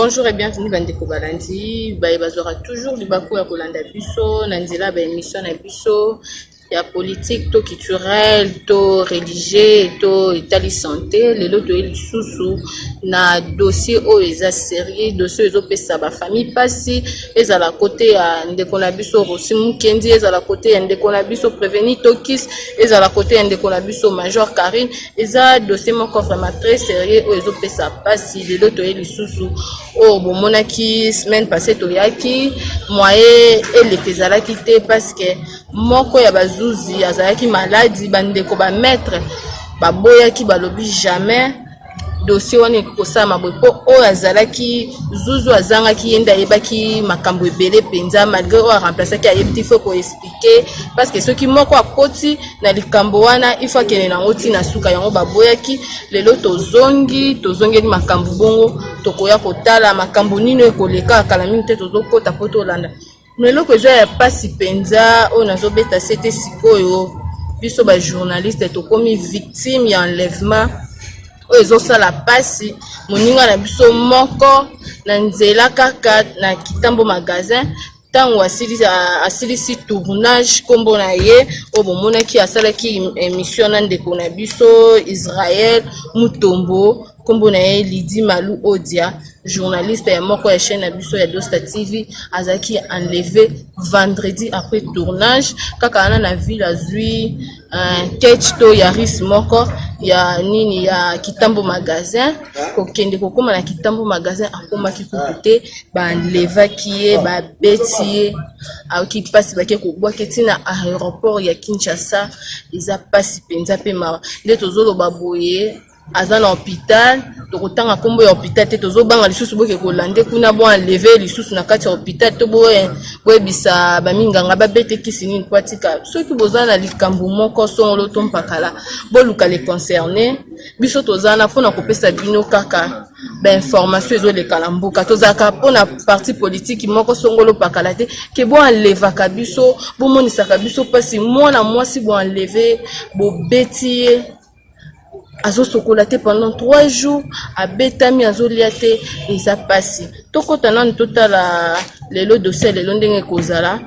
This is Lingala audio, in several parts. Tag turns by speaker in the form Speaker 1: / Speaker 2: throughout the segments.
Speaker 1: Bonjour et bienvenue Bandeko Balandi. Bazora toujours Libaku ya Kolanda Biso, Nanzela émission na Biso, ya politique, to culturel, to religieux, to itali santé, lelo to elisusu na dossier o eza sérieux, dossier ezo pesa ba famille pasi, eza la côté ya ndeko na biso Rossi Mukendi, eza la côté ya ndeko na biso Préveni Tokis, eza la côté ya ndeko na biso Major Karine, eza dossier moko vraiment très sérieux o ezo pesa pasi, lelo to elisusu o bomonaki semaine passée to yaki moye elekezalaki te parce que moko ya bazuzi azalaki maladi bandeko ba maître baboyaki balobi jamais dossier wana ekosama boye po oyo azalaki zuzu azangaki yenda ayebaki makambo ebele penza malgré oyo aremplaçaki ayebi te faut koexplike parce que soki moko akoti na likambo wana il faut akende nango ntina suka yango baboyaki lelo tozongeli makambo bongo tokoya kotala makambo nini ekoleka kala mingi te tozokota po tolanda meloko ezo ya pasi penza oyo nazobeta sete sikoyo biso bajournaliste tokomi victime ya enlèvement oyo ezosala pasi moninga na biso moko na nzela kaka na Kitambo magasin ntango asilisi tournage kombo na ye oyo bomonaki asalaki émission na ndeko na biso Israël Mutombo kombo na ye Lydie Malou Odia journaliste ya moko ya chaîne na biso ya Dosta TV azaki enlevé vendredi après tournage kaka ana na ville azui catch to ya ris moko ya nini ya Kitambo magasin kokende kokoma na Kitambo magasin akomaki kutu ba enlevaki ye ba beti ye aki pasi bake kobwaki tina aéroport ya Kinshasa eza pasi penza pe mawa nde tozoloba boye aza na hôpital tokotanga kombo ya hôpital te tozobanga lisusu boke kolande kuna bo enlever lisusu na kati ya hôpital to boyebisa baminganga babetekisi nini po atika soki boza na likambo moko songolo to mpakala boluka le concerné biso tozana mpona kopesa bino kaka bainformation ezoleka na mboka tozalaka mpona parti politique moko songolo pakala te ke bo enlevaka biso bomonisaka biso mpasi mwana mwasi bo enlever bobeti ye azo sokola te pendant 3 jours abetami azolia te eza pasi tokota nani totala lelo dossier lelo ndenge kozala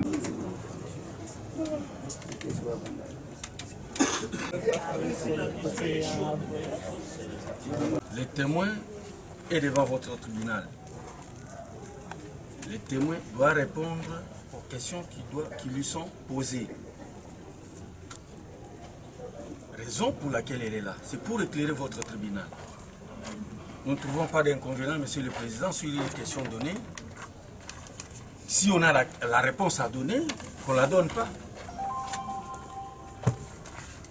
Speaker 2: Le témoin est devant votre tribunal. Le témoin doit répondre aux questions qui lui sont posées. Raison pour laquelle elle est là, c'est pour éclairer votre tribunal. Nous ne trouvons pas d'inconvénient, Monsieur le Président, sur les questions données. Si on a la réponse à donner, qu'on ne la donne pas.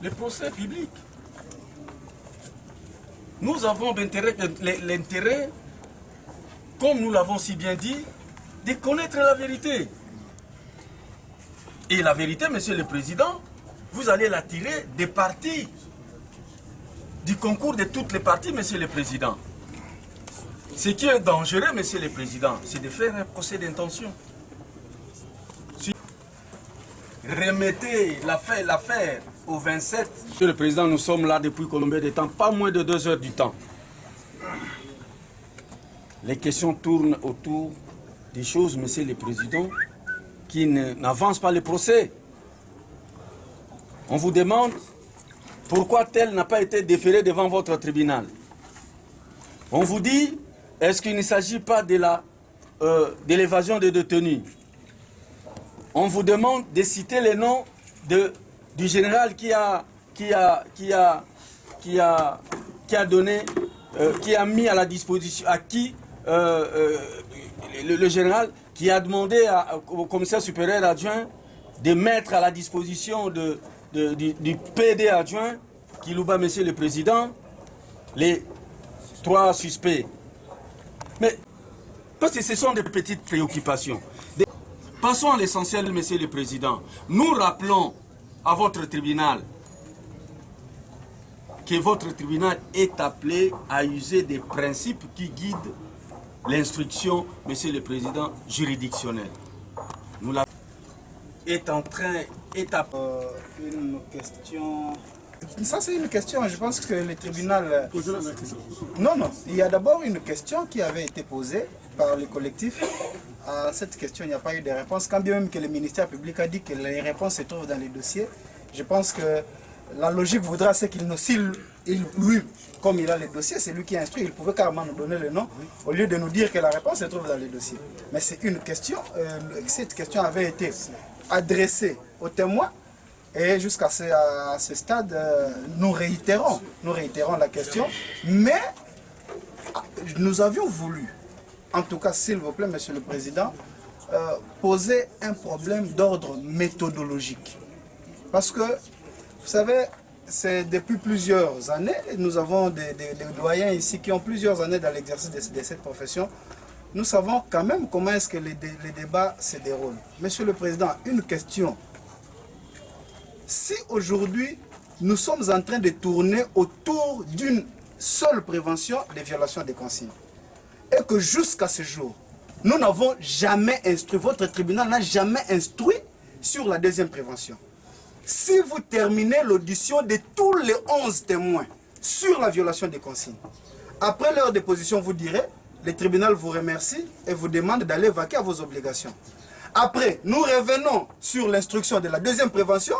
Speaker 2: Le procès public. Nous avons l'intérêt, comme nous l'avons si bien dit, de connaître la vérité. Et la vérité, Monsieur le Président, vous allez la tirer des partis, du concours de toutes les parties, Monsieur le Président. Ce qui est dangereux, Monsieur le Président, c'est de faire un procès d'intention. Remettez l'affaire au 27. Monsieur le Président, nous sommes là depuis combien de temps? Pas moins de 2 heures du temps. Les questions tournent autour des choses, Monsieur le Président, qui n'avancent pas le procès. On vous demande pourquoi tel n'a pas été déféré devant votre tribunal. On vous dit, est-ce qu'il ne s'agit pas de l'évasion des détenus? On vous demande de citer les noms du général qui a mis à la disposition, à qui le général qui a demandé au commissaire supérieur adjoint de mettre à la disposition du PD adjoint, Kilouba, Monsieur le Président, les 3 suspects. Mais, parce que ce sont des petites préoccupations. Passons à l'essentiel, Monsieur le Président. Nous rappelons à votre tribunal que votre tribunal est appelé à user des principes qui guident l'instruction, Monsieur le Président, juridictionnelle. Nous la... est en train...
Speaker 3: Une question Ça, c'est une question. Je pense que le tribunal...
Speaker 2: Posez la question.
Speaker 3: Non, non. Il y a d'abord une question qui avait été posée par le collectif. À cette question, il n'y a pas eu de réponse. Quand bien même que le ministère public a dit que les réponses se trouvent dans les dossiers, je pense que la logique voudra c'est qu'il nous... lui, comme il a les dossiers, c'est lui qui instruit, il pouvait carrément nous donner le nom, au lieu de nous dire que la réponse se trouve dans les dossiers. Mais c'est une question. Cette question avait été adressée aux témoins. Et jusqu'à ce stade, nous réitérons la question. Mais nous avions voulu, en tout cas s'il vous plaît, Monsieur le Président, poser un problème d'ordre méthodologique. Parce que, vous savez, c'est depuis plusieurs années, nous avons des doyens ici qui ont plusieurs années dans l'exercice de cette profession. Nous savons quand même comment est-ce que les débats se déroulent. Monsieur le Président, une question. Si aujourd'hui, nous sommes en train de tourner autour d'une seule prévention des violations des consignes, et que jusqu'à ce jour, nous n'avons jamais instruit, votre tribunal n'a jamais instruit sur la deuxième prévention. Si vous terminez l'audition de tous les 11 témoins sur la violation des consignes, après leur déposition, vous direz, le tribunal vous remercie et vous demande d'aller vaquer à vos obligations. Après, nous revenons sur l'instruction de la deuxième prévention.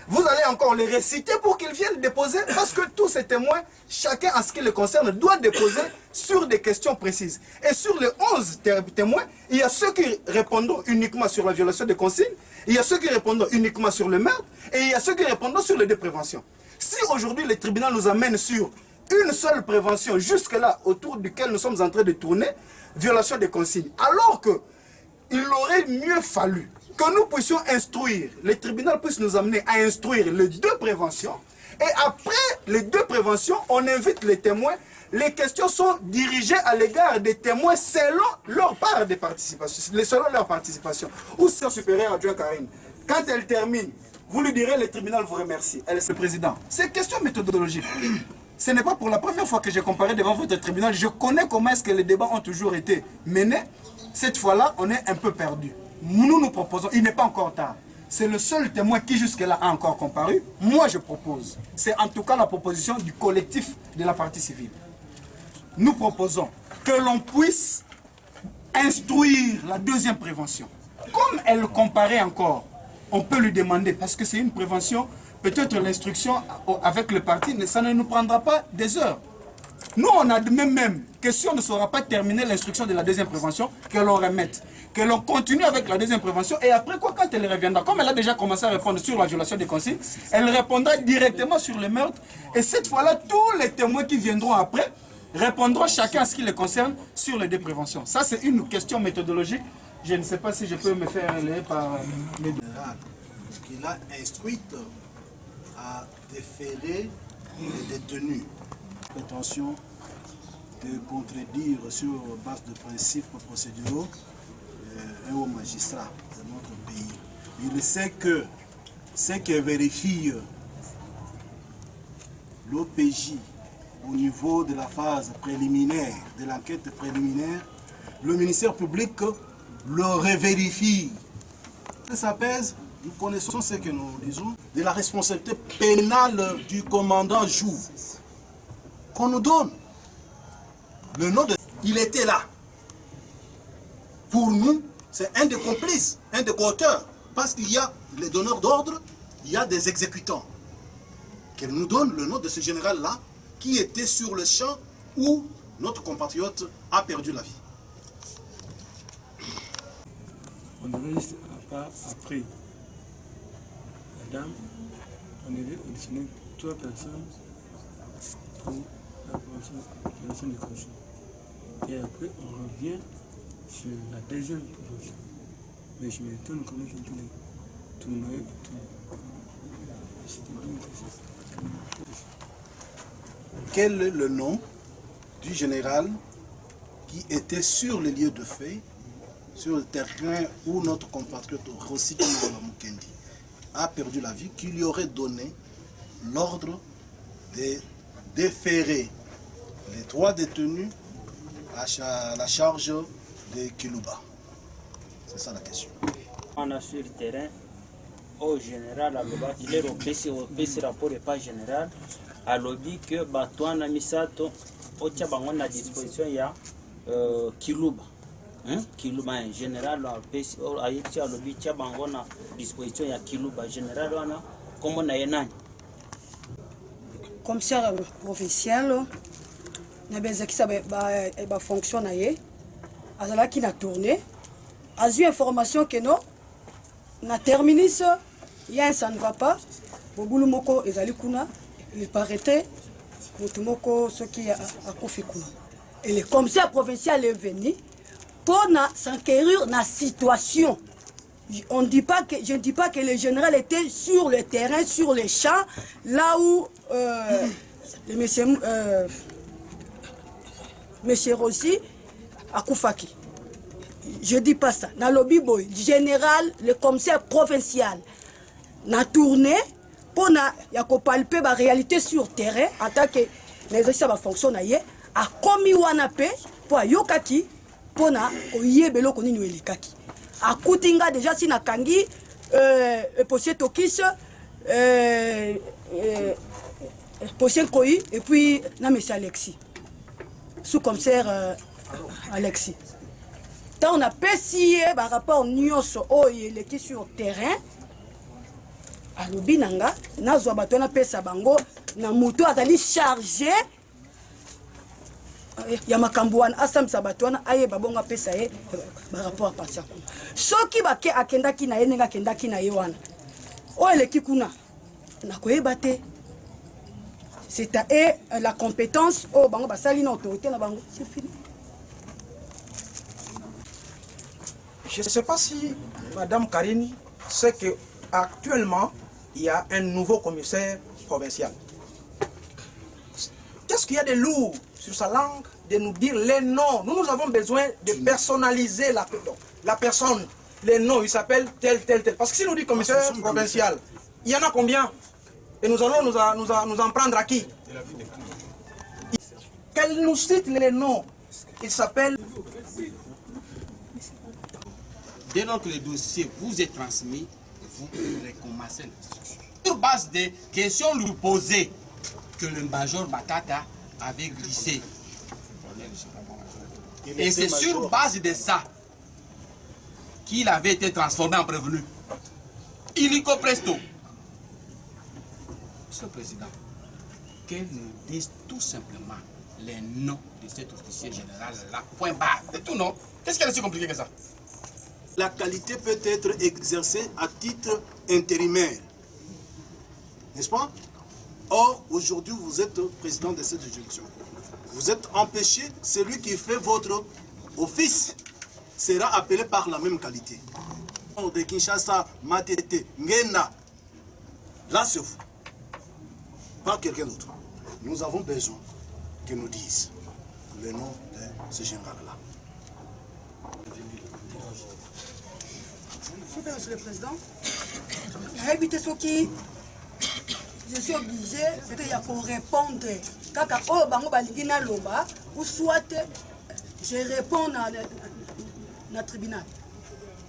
Speaker 3: Vous allez encore les réciter pour qu'ils viennent déposer, parce que tous ces témoins, chacun en ce qui les concerne, doit déposer sur des questions précises. Et sur les 11 témoins, il y a ceux qui répondront uniquement sur la violation des consignes, il y a ceux qui répondront uniquement sur le meurtre, et il y a ceux qui répondront sur les deux préventions. Si aujourd'hui le tribunal nous amène sur une seule prévention, jusque-là, autour duquel nous sommes en train de tourner, violation des consignes, alors qu'il aurait mieux fallu que nous puissions instruire, le tribunal puisse nous amener à instruire les deux préventions, et après les deux préventions, on invite les témoins, les questions sont dirigées à l'égard des témoins selon leur part de participation, selon leur participation. Ou sœur supérieure adjoint Karine, quand elle termine, vous lui direz, le tribunal vous remercie, elle est le président. C'est question méthodologique. Ce n'est pas pour la première fois que j'ai comparé devant votre tribunal, je connais comment est-ce que les débats ont toujours été menés. Cette fois-là, on est un peu perdu. Nous proposons, il n'est pas encore tard. C'est le seul témoin qui jusque-là a encore comparu. Moi, je propose. C'est en tout cas la proposition du collectif de la partie civile. Nous proposons que l'on puisse instruire la deuxième prévention. Comme elle comparait encore, on peut lui demander, parce que c'est une prévention, peut-être l'instruction avec le parti, ça ne nous prendra pas des heures. Nous, on a même que si on ne saura pas terminer l'instruction de la deuxième prévention, que l'on remette, que l'on continue avec la deuxième prévention, et après quoi, quand elle reviendra, comme elle a déjà commencé à répondre sur la violation des consignes, elle répondra directement sur le meurtre, et cette fois-là, tous les témoins qui viendront après répondront chacun à ce qui les concerne sur les deux préventions. Ça, c'est une question méthodologique. Je ne sais pas si je peux me faire relayer par les deux.
Speaker 4: Qu'il a instruite à déférer les détenus. Prétention de contredire sur base de principes procéduraux un haut magistrat de notre pays. Il sait que ce que vérifie l'OPJ au niveau de la phase préliminaire, de l'enquête préliminaire, le ministère public le revérifie. Et ça pèse, nous connaissons ce que nous disons, de la responsabilité pénale du commandant Jou. Qu'on nous donne le nom de... Il était là. Pour nous, c'est un des complices, un des coauteurs. Parce qu'il y a les donneurs d'ordre, il y a des exécutants. Qu'elle nous donne le nom de ce général-là, qui était sur le champ où notre compatriote a perdu la vie.
Speaker 2: On avait juste pas après. La dame, on avait auditionné 3 personnes pour la violation des consignes. Et après, on revient sur la deuxième prévention. Mais je m'étonne comment ils ont tourné tout.
Speaker 4: Quel est le nom du général qui était sur le lieu de fait, sur le terrain où notre compatriote Rossi Mukendi a perdu la vie, qui lui aurait donné l'ordre de déférer les 3 détenus à la charge de Kilouba? C'est ça la question.
Speaker 5: On a sur le terrain au général alobaki lelo opesi rapport epa général alobi que bato wana misato otia bango na disposition ya Kiluba. Kiluba en général ayebisi alobi tia bango na disposition ya Kiluba général wana kombo na ye nani?
Speaker 6: Commissaire provincial na bezakisa ba fonction na ye azalaki na tournée azui information que non na terminus ya ça ne va pas bobulu moko ezali kuna il paraît mutu moko soki akufi kuna et le commissaire provincial est venu pour s'enquérir na situation. Je ne dis pas que le général était sur le terrain, sur les champs, là où le monsieur Rossi a Koufaki. Je ne dis pas ça. Dans le biboy, général, le commissaire provincial, n'a tourné pour palper la réalité sur le terrain, en tant que les exercices fonctionnent, a commis Wanape pour Yokaki, pour Oyebelo Koninu Elikaki. A Koutinga déjà si nakangi Poché Tokis Poché Koi et puis na monsieur Alexis sous-commissaire Alexis. Tant on a pessié par rapport au nyonso oye qui sur terrain à Lubinanga na zo bato na pesa bango na moto azali chargé ya makambo wana asamisa bato wana ayeba bongo apesa ye rapport à partir kuna soki bake akendaki na ye ndenge akendaki na ye wana oyo eleki kuna nakoyeba te c'est à eux la compétence oyo bango basali na autorité na bango c'est fini.
Speaker 7: Je ne sais pas si Madame Karine sait qu'actuellement il y a un nouveau commissaire provincial. Qu'est-ce qu'il y a de lourd sur sa langue de nous dire les noms? Nous avons besoin de personnaliser la personne. Les noms, il s'appelle tel. Parce que si nous dit commissaire provincial, il y en a combien? Et nous allons nous en prendre à qui? Qu'elle nous cite les noms. Il s'appelle...
Speaker 8: Dès lors que le dossier vous est transmis, vous recommencez l'instruction. Sur base des questions lui posées que le major Batata avait glissé. Et c'est sur base de ça qu'il avait été transformé en prévenu. Illico presto. Monsieur le Président, qu'elle nous dise tout simplement les noms de cet officier général-là, point barre. C'est tout, non? Qu'est-ce qui est si compliqué que ça?
Speaker 4: La qualité peut être exercée à titre intérimaire. N'est-ce pas? Or, aujourd'hui, vous êtes président de cette juridiction. Vous êtes empêché, celui qui fait votre office sera appelé par la même qualité. De Kinshasa, Matete, Ngena, là c'est vous, pas quelqu'un d'autre. Nous avons besoin que nous disent le nom de ce général-là.
Speaker 6: Monsieur le Président, éviter ce qui... Je suis obligé de répondre. Kaka o bango balingi na loba ou soit je réponds na tribunal.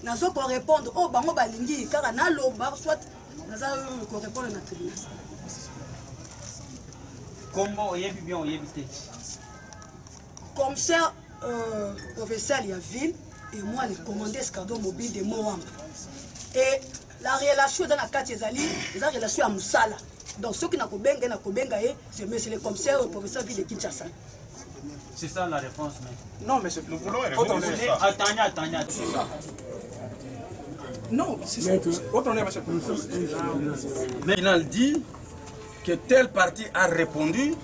Speaker 6: Nazo ko répondre o bango balingi kaka na loba soit nazo ko répondre na tribunal.
Speaker 5: Comment oyebi bien oyebi te?
Speaker 6: Comme ça professeur il y a ville et moi le commandant escadron mobile de Moamba. Et la relation dans la carte ezali, la relation à Moussala. Donc ceux qui n'ont pas c'est le commissaire au professeur ville de Kinshasa.
Speaker 5: C'est ça la réponse, mais...
Speaker 7: Non, mais nous voulons répondre à ça.
Speaker 5: Attendez.
Speaker 7: Non, c'est ça. Attendez, monsieur le Président.
Speaker 2: Le tribunal dit que telle partie a répondu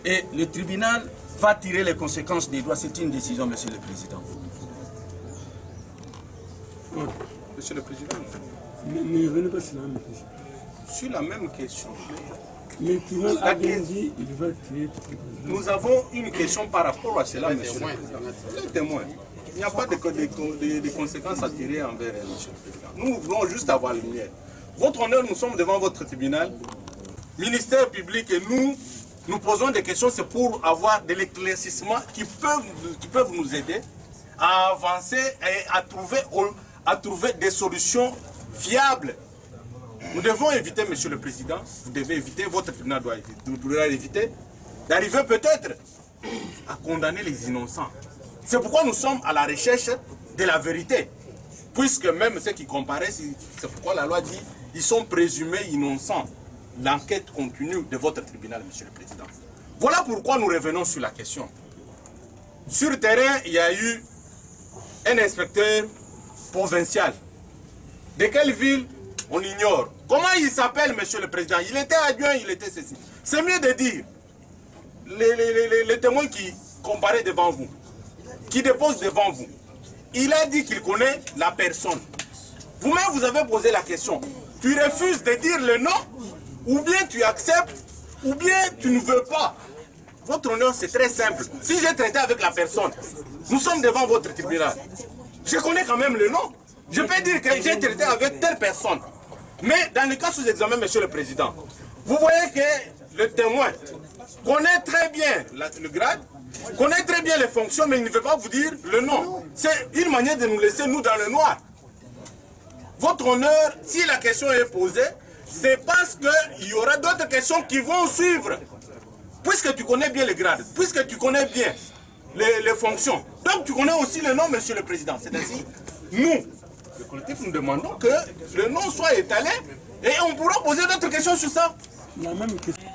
Speaker 2: et le tribunal va tirer les conséquences des droits. C'est une décision, monsieur le Président.
Speaker 4: Monsieur le Président,
Speaker 9: ne venez pas sur la même question.
Speaker 4: sur la même question,
Speaker 9: Le tribunal a bien dit il va tirer.
Speaker 4: nous avons une question par rapport à cela, monsieur le Président. Les témoins. Il n'y a pas de conséquences à tirer envers monsieur le Président. Nous voulons juste avoir la lumière. Votre honneur, nous sommes devant votre tribunal, ministère public, et nous posons des questions, c'est pour avoir de l'éclaircissement qui peuvent nous aider à avancer et à trouver des solutions fiable. Nous devons éviter, Monsieur le Président, vous devez éviter, votre tribunal doit éviter, d'arriver peut-être à condamner les innocents. C'est pourquoi nous sommes à la recherche de la vérité. Puisque même ceux qui comparaissent, c'est pourquoi la loi dit ils sont présumés innocents. L'enquête continue de votre tribunal, Monsieur le Président. Voilà pourquoi nous revenons sur la question. Sur le terrain, il y a eu un inspecteur provincial. De quelle ville? On ignore. Comment il s'appelle, Monsieur le Président? Il était adjoint, il était ceci. C'est mieux de dire les témoins qui comparaient devant vous, qui déposent devant vous. Il a dit qu'il connaît la personne. Vous-même, vous avez posé la question. Tu refuses de dire le nom, ou bien tu acceptes, ou bien tu ne veux pas. Votre honneur, c'est très simple. Si j'ai traité avec la personne, nous sommes devant votre tribunal. Je connais quand même le nom. Je peux dire que j'ai traité avec telle personne. Mais dans le cas sous examen, Monsieur le Président, vous voyez que le témoin connaît très bien le grade, connaît très bien les fonctions, mais il ne veut pas vous dire le nom. C'est une manière de nous laisser, nous, dans le noir. Votre honneur, si la question est posée, c'est parce qu'il y aura d'autres questions qui vont suivre. Puisque tu connais bien les grades, puisque tu connais bien les fonctions, donc tu connais aussi le nom, Monsieur le Président. C'est ainsi, nous, le collectif, nous demandons que le nom soit étalé et on pourra poser d'autres questions sur ça.
Speaker 9: La même question.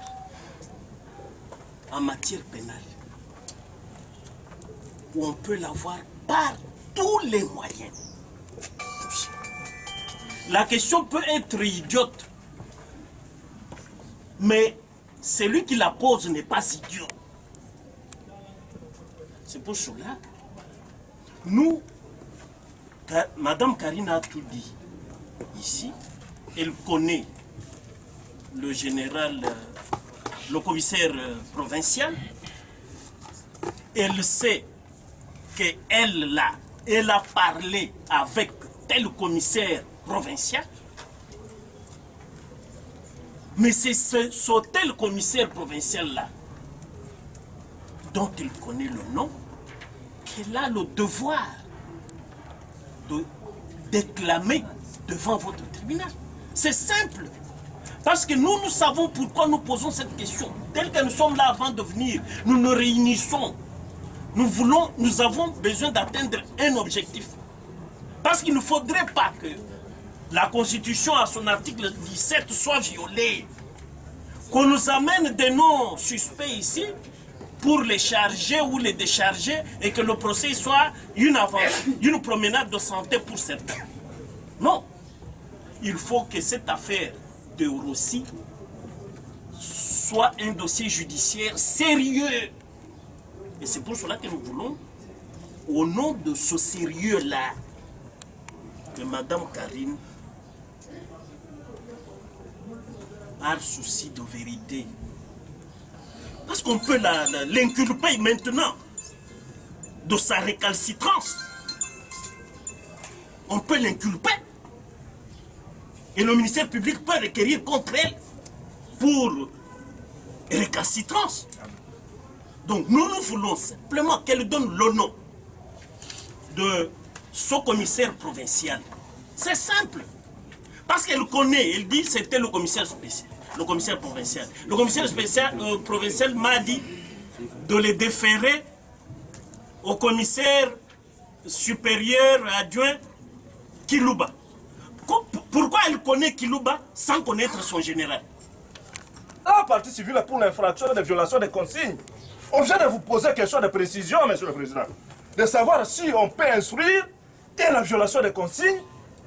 Speaker 8: En matière pénale, où on peut l'avoir par tous les moyens. La question peut être idiote, mais celui qui la pose n'est pas idiot. C'est pour cela, nous, Madame Karine a tout dit ici, elle connaît le général, le commissaire provincial, elle sait qu'elle a parlé avec tel commissaire provincial, mais c'est ce tel commissaire provincial-là, dont elle connaît le nom, qu'elle a le devoir de déclamer devant votre tribunal. C'est simple. Parce que nous savons pourquoi nous posons cette question. Tel que nous sommes là avant de venir, nous nous réunissons. Nous avons besoin d'atteindre un objectif. Parce qu'il ne faudrait pas que la Constitution, à son article 17, soit violée. Qu'on nous amène des noms suspects ici pour les charger ou les décharger et que le procès soit une promenade de santé pour certains. Non. Il faut que cette affaire de Rossi soit un dossier judiciaire sérieux. Et c'est pour cela que nous voulons, au nom de ce sérieux-là, que Madame Karine, par souci de vérité, parce qu'on peut l'inculper maintenant de sa récalcitrance. On peut l'inculper. Et le ministère public peut requérir contre elle pour récalcitrance. Donc nous voulons simplement qu'elle donne le nom de ce commissaire provincial. C'est simple. Parce qu'elle connaît, elle dit c'était le commissaire spécial, le commissaire provincial. Le commissaire provincial m'a dit de les déférer au commissaire supérieur adjoint Kilouba. Pourquoi elle connaît Kilouba sans connaître son général?
Speaker 10: La partie civile pour l'infraction de violation des consignes. On vient de vous poser question de précision, Monsieur le Président. De savoir si on peut instruire et la violation des consignes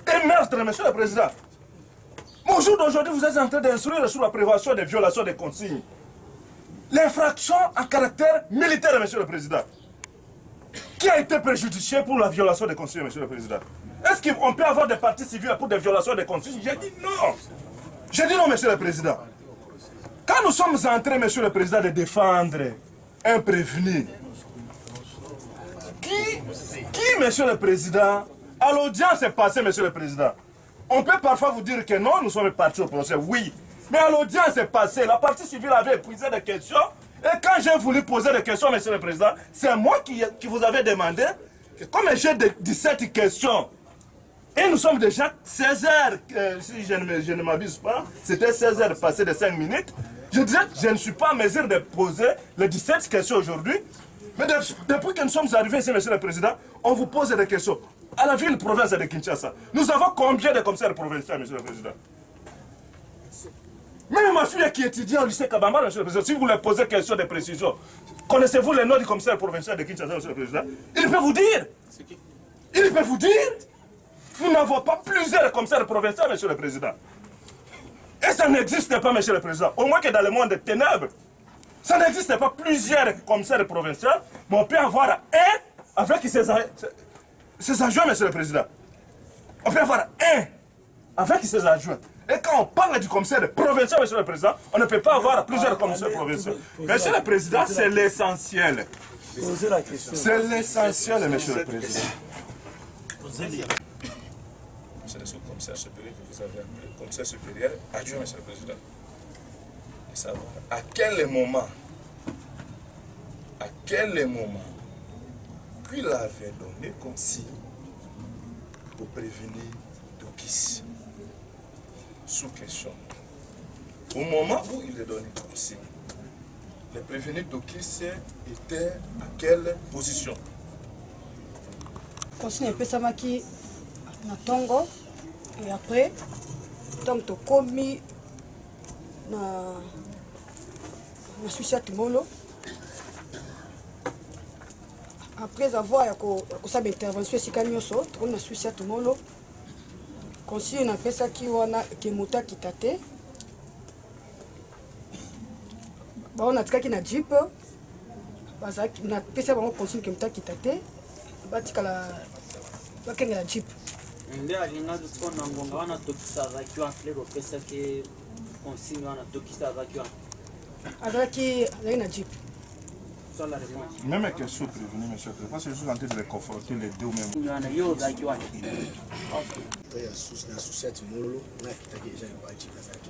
Speaker 10: et meurtre, Monsieur le Président. Au jour d'aujourd'hui, vous êtes en train d'instruire sur la prévention des violations des consignes. L'infraction à caractère militaire, Monsieur le Président. Qui a été préjudicié pour la violation des consignes, Monsieur le Président? Est-ce qu'on peut avoir des parties civiles pour des violations des consignes? J'ai dit non. J'ai dit non, Monsieur le Président. Quand nous sommes en train, Monsieur le Président, de défendre un prévenu, qui, Monsieur le Président, à l'audience est passée, Monsieur le Président, on peut parfois vous dire que non, nous sommes partis au procès, oui. Mais à l'audience est passée, la partie civile avait épuisé des questions. Et quand j'ai voulu poser des questions, Monsieur le Président, c'est moi qui vous avais demandé, que comme j'ai 17 questions, Et nous sommes déjà 16 heures, si je ne m'abuse pas, c'était 16 heures passées de 5 minutes. Je disais, je ne suis pas en mesure de poser les 17 questions aujourd'hui. Mais depuis que nous sommes arrivés ici, Monsieur le Président, on vous pose des questions. À la ville-province de Kinshasa, nous avons combien de commissaires provinciaux, Monsieur le Président? Même ma fille qui étudie au lycée Kabamba, Monsieur le Président, si vous lui posez question de précision, connaissez-vous le nom du commissaire provincial de Kinshasa, Monsieur le Président? Il peut vous dire. Il peut vous dire. Nous n'avons pas plusieurs commissaires provinciaux, Monsieur le Président. Et ça n'existe pas, Monsieur le Président. Au moins que dans le monde des ténèbres, ça n'existe pas plusieurs commissaires provinciaux, mais on peut avoir un avec ses adjoints, Monsieur le Président. On peut avoir un avec ses adjoints. Et quand on parle du commissaire provincial, Monsieur le Président, on ne peut pas avoir plusieurs commissaires provinciaux. Monsieur le Président, c'est l'essentiel. C'est l'essentiel, Monsieur le Président.
Speaker 11: C'est le commissaire supérieur que vous avez appelé, commissaire supérieur adjoint, Monsieur le Président. Et savoir à quel moment qu'il avait donné consigne pour prévenir Dokis. Sous question. Au moment où il a donné consigne, le prévenu Dokis était à quelle position?
Speaker 6: Consigne un peu ça qui na tongo et après tant que commis na Suisse Molo après avoir sa intervention sikanyoso on na Suisse Molo consigne na pesa ki wana kemuta kitate ba on a tika ki na jeep bazaki na pesa ba consigne kemuta kitate batikala bakenge la jeep
Speaker 5: nde alinga tukona ngonga wana tokisa zakiwa lero pesa ke consigne wana tokisa zakiwa
Speaker 6: azaki na jeep.
Speaker 10: Même question prévenue, Monsieur le Président, c'est juste en train de les confronter les deux mêmes.
Speaker 5: Il y en a yo zakiwa
Speaker 12: na suseti molo na kitaki eja iwaji kazaki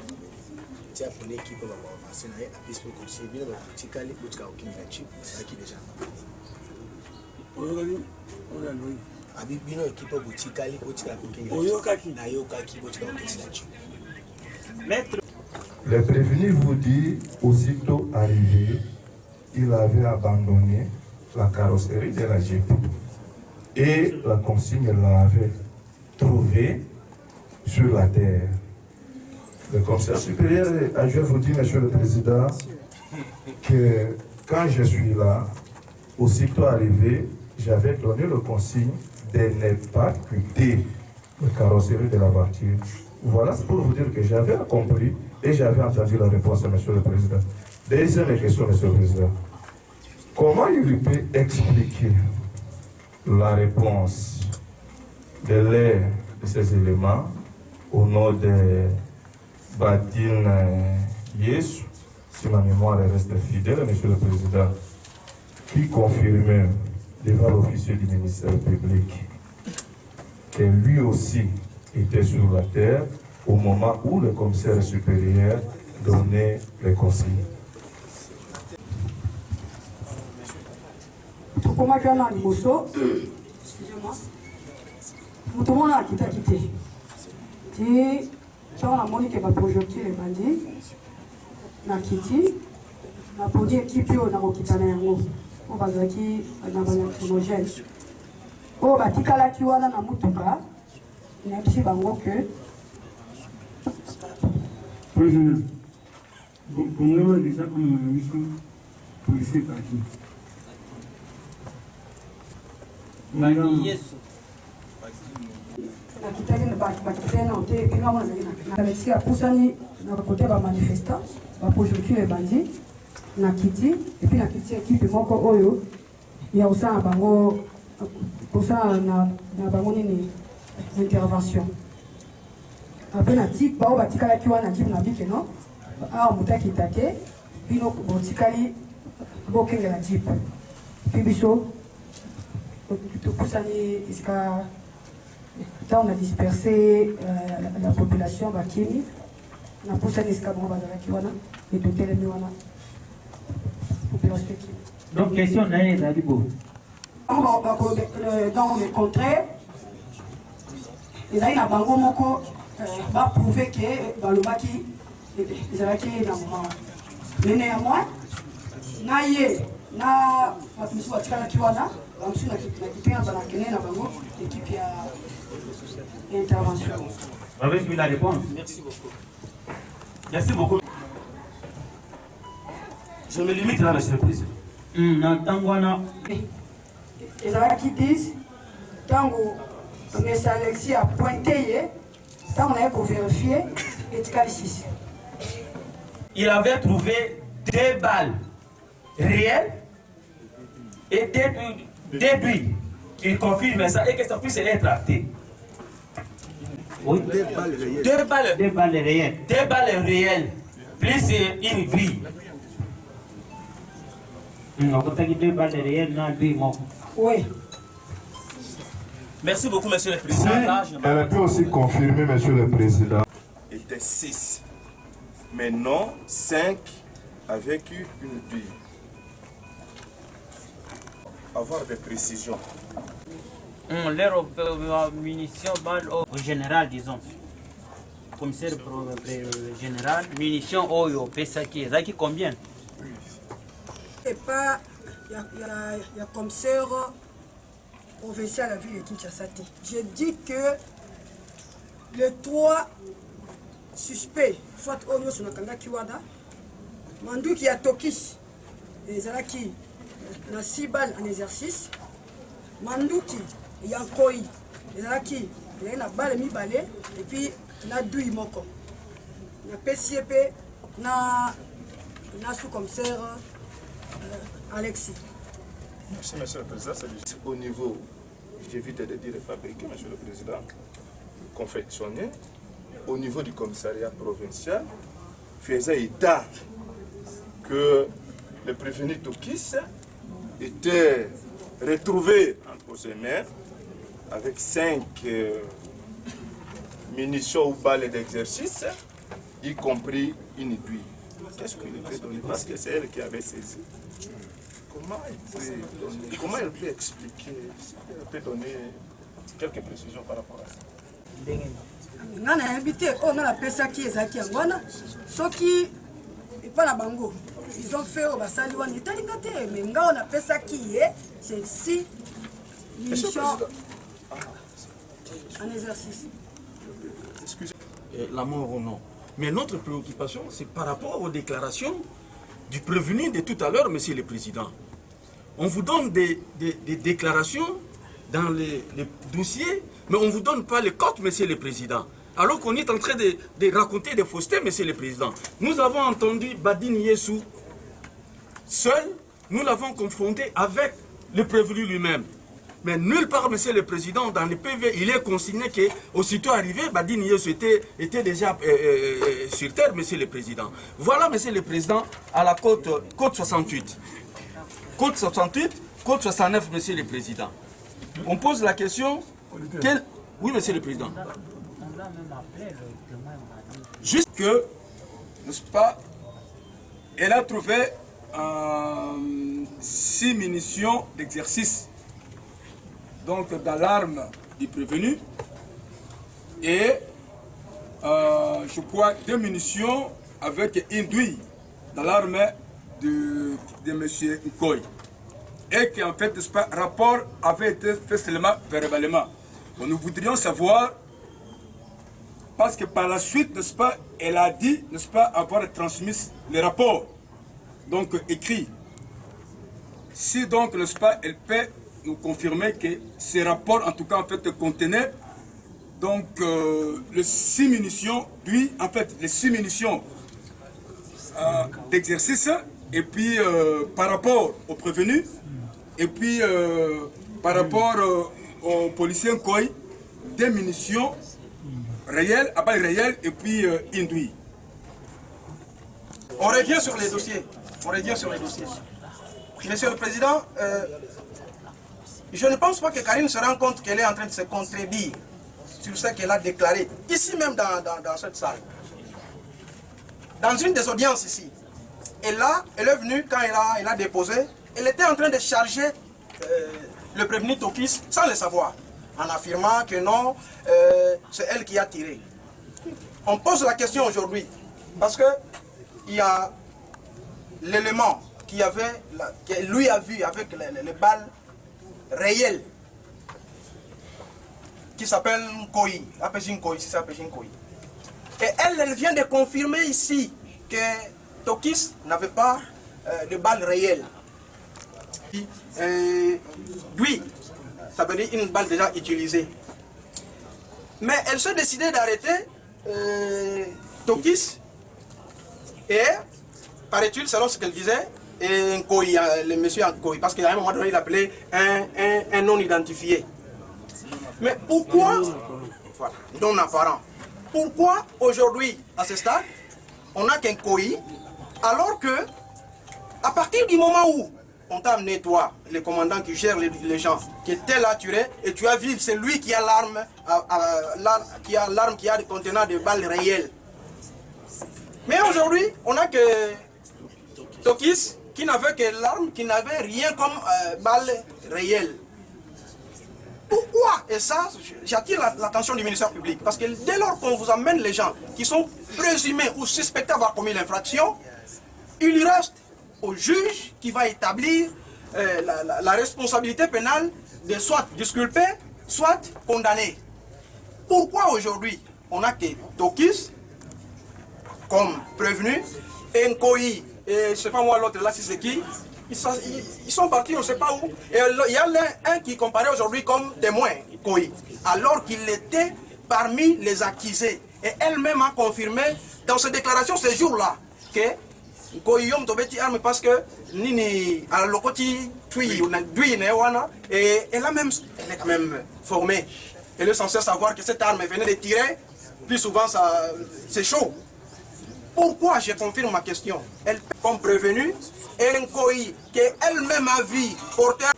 Speaker 12: tia pone kipo ba avancer na apispo conseiller bien ba tikali utika okinga chip zaki deja abi bino ekipo butikali utika okinga oyokaki na yokaki utika okinga chip.
Speaker 11: Maître,
Speaker 13: le prévenu vous dit aussitôt arrivé il avait abandonné la carrosserie de la Jeep et la consigne l'avait trouvé sur la terre. Le commissaire supérieur adjoint vous dit, Monsieur le Président, que quand je suis là, aussitôt arrivé, j'avais donné le consigne de ne pas quitter la carrosserie de la voiture. Voilà, c'est pour vous dire que j'avais compris et j'avais entendu la réponse à Monsieur le Président. Deuxième question, Monsieur le Président. Comment il peut expliquer la réponse de l'air de ces éléments au nom de Badine Yesu, si ma mémoire reste fidèle, Monsieur le Président, qui confirmait devant l'officier du ministère public que lui aussi était sur la terre au moment où le commissaire supérieur donnait les consignes.
Speaker 6: Excusez-moi. Tout le monde a quitté. Et quand on a montré que ma projectile est bandit, na quitté, na produit équipe on a quitté na yango. On va dire que na homogène. On va dire que la qui wana na mutuka, même si bango que.
Speaker 9: Président, comment déjà comme mission policier parti.
Speaker 5: Yesu.
Speaker 6: Nakitaki na bakitena ote kinga mwana na Alexis akusani na côté ba manifestant ba projectile et bandit na kiti et puis na kiti équipe moko oyo ya usana bango usana na bango nini intervention après na type ba batikala kiwa na type na bike no a mutaki take bino botikali bokenga na type puis biso tukusani iska. Là, on a dispersé la population Bakini. On a poussé les escadrons et de Télémiwana.
Speaker 14: Donc, question n'est pas du beau.
Speaker 6: Dans le contraire, ezali na bango moko baprouve ke balobaki ezalaki na moment mais néanmoins na ye na bato mosusu batikalaki wana bamosusu na kipena banakene na bango équipe ya intervention.
Speaker 14: Avez vu la réponse?
Speaker 8: Merci beaucoup.
Speaker 14: Merci beaucoup.
Speaker 8: Je me limite là, monsieur le président.
Speaker 6: ezalaki 10 ntango mese Alexis a pointé ye ntango naye kovérifie etikali 6.
Speaker 14: Il avait trouvé 2 balles réelles et 2 billes. Il confirme ça et que ça puisse être acté. Oui. 2 balles réelles. 2 balles réelles. Plus une grille.
Speaker 6: Oui.
Speaker 8: Merci beaucoup, monsieur le président. Là, je
Speaker 13: Elle peut aussi confirmer, monsieur le président.
Speaker 11: Il était 6. Mais non, 5 avec une bille. Avoir des précisions.
Speaker 5: Leur munitions, balles au général, disons. Commissaire général, munitions au Pesaki. Zaki combien?
Speaker 6: Et pas, il y a commissaire provincial à la ville de Kinshasa. Je dis que les 3 suspects, soit Onyo Sonakanga Kiwada, Mandouki à Tokis, et Zalaki, na 6 balles en exercice, Mandouki, Yankoi, et Zalaki, il y a une balle mi-balée, et puis na Doui Moko, na PCP, na sous-commissaire Alexis.
Speaker 11: Merci, monsieur le président. C'est au niveau, j'évite de dire fabriqué, monsieur le président, confectionné, au niveau du commissariat provincial, faisait état que le prévenu Tokis était retrouvé entre ses mains avec 5 munitions ou balles d'exercice, y compris une aiguille. Qu'est-ce qu'il peut donner? Parce que c'est elle qui avait saisi. Comment elle peut expliquer? Elle peut donner quelques précisions par rapport à ça.
Speaker 6: On a invité, on a appelé qui est Zaki Angwana. Ceux qui n'est pas la bango, ils ont fait au Bassali Wan, mais on a appelé ça qui est, c'est 6 missions en exercice.
Speaker 2: Excusez. La mort ou non. Mais notre préoccupation, c'est par rapport aux déclarations du prévenu de tout à l'heure, monsieur le président. On vous donne des déclarations dans les dossiers, mais on ne vous donne pas les cotes, monsieur le président. Alors qu'on est en train de raconter des faussetés, monsieur le président. Nous avons entendu Badine Yessou seul, nous l'avons confronté avec le prévenu lui-même. Mais nulle part, monsieur le président, dans le PV, il est consigné qu'aussitôt arrivé, Badine Yessou était déjà sur terre, monsieur le président. Voilà, monsieur le président, à la côte 68. Côte 68, côte 69, monsieur le président. On pose la question, oui, monsieur le président.
Speaker 15: Juste que, n'est-ce pas, elle a trouvé 6 munitions d'exercice, donc dans l'arme du prévenu, et je crois 2 munitions avec une douille dans l'arme de M. Nkoy. Et qu'en fait, n'est-ce pas, rapport avait été fait seulement verbalement. Bon, nous voudrions savoir, parce que par la suite, n'est-ce pas, elle a dit, n'est-ce pas, avoir transmis le rapport, donc écrit. Si donc, n'est-ce pas, elle peut nous confirmer que ces rapports, en tout cas, en fait, contenaient donc les 6 munitions, puis, en fait, les 6 munitions d'exercice, et puis par rapport aux prévenus, et puis par rapport aux policiers Nkoy, des munitions réelles, à balles réelles, et puis induits.
Speaker 7: On revient sur les dossiers. Monsieur le Président, je ne pense pas que Karine se rende compte qu'elle est en train de se contredire sur ce qu'elle a déclaré, ici même dans cette salle. Dans une des audiences ici. Et là, elle est venue, quand elle a déposé, elle était en train de charger le prévenu Tokis sans le savoir. en affirmant que non, c'est elle qui a tiré. On pose la question aujourd'hui, parce que il y a l'élément que lui a vu avec les balles réelles, qui s'appelle Nkoi, et elle vient de confirmer ici que Tokis n'avait pas de balles réelles. Oui, ça veut dire une balle déjà utilisée. Mais elle s'est décidée d'arrêter Tokis et, paraît-il, selon ce qu'elle disait, et Nkoi, le monsieur Nkoi, parce qu'à un moment donné, il appelait un non identifié. Mais pourquoi, voilà, non apparent, pourquoi aujourd'hui, à ce stade, on n'a qu'un Nkoi, alors que, à partir du moment où on t'a amené, toi, le commandant qui gère les gens, qui était là, et tu as vu, c'est lui qui a l'arme, qui a le contenant de balles réelles. Mais aujourd'hui, on n'a que Tokis qui n'avait que l'arme, qui n'avait rien comme balles réelles. Pourquoi? Et ça, j'attire l'attention du ministère public. Parce que dès lors qu'on vous amène les gens qui sont présumés ou suspectés d'avoir commis l'infraction, il reste au juge qui va établir la responsabilité pénale de soit disculpé, soit condamné. Pourquoi aujourd'hui on n'a que Tokis comme prévenu et Nkoi et je ne sais pas moi l'autre là si c'est qui, ils sont partis on ne sait pas où. Et il y a un qui comparait aujourd'hui comme témoin, Nkoi, alors qu'il était parmi les accusés. Et elle-même a confirmé dans ses déclarations ce jour-là que Koyom tobeti arme parce que nini à lokoti tui et elle est quand même formée. Elle est censée savoir que cette arme venait de tirer. Plus souvent c'est chaud. Pourquoi je confirme ma question? Elle comme prévenue et un Koi qu'elle-même a vu porter.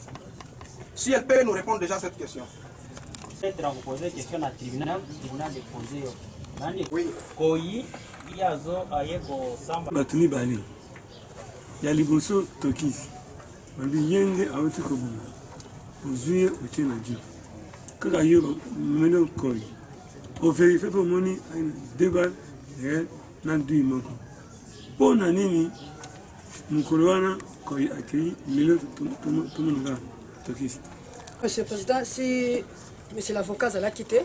Speaker 7: Si elle peut nous répondre déjà à cette question.
Speaker 5: Peut-être vous poser question à tribunal de poser. Oui. Koi.
Speaker 9: bato mibale ya liboso Tokis babi yende awuti koboma ozwi ye otie na dio kaka yo bamene Nkoi overifie mpe omoni aina 2 balles réel na ndui moko mpo na nini mokolo wana Nkoi akei lelo tomonaka Tokis?
Speaker 6: Monsieur le Président, si Monsieur l'avocat l'a quitté,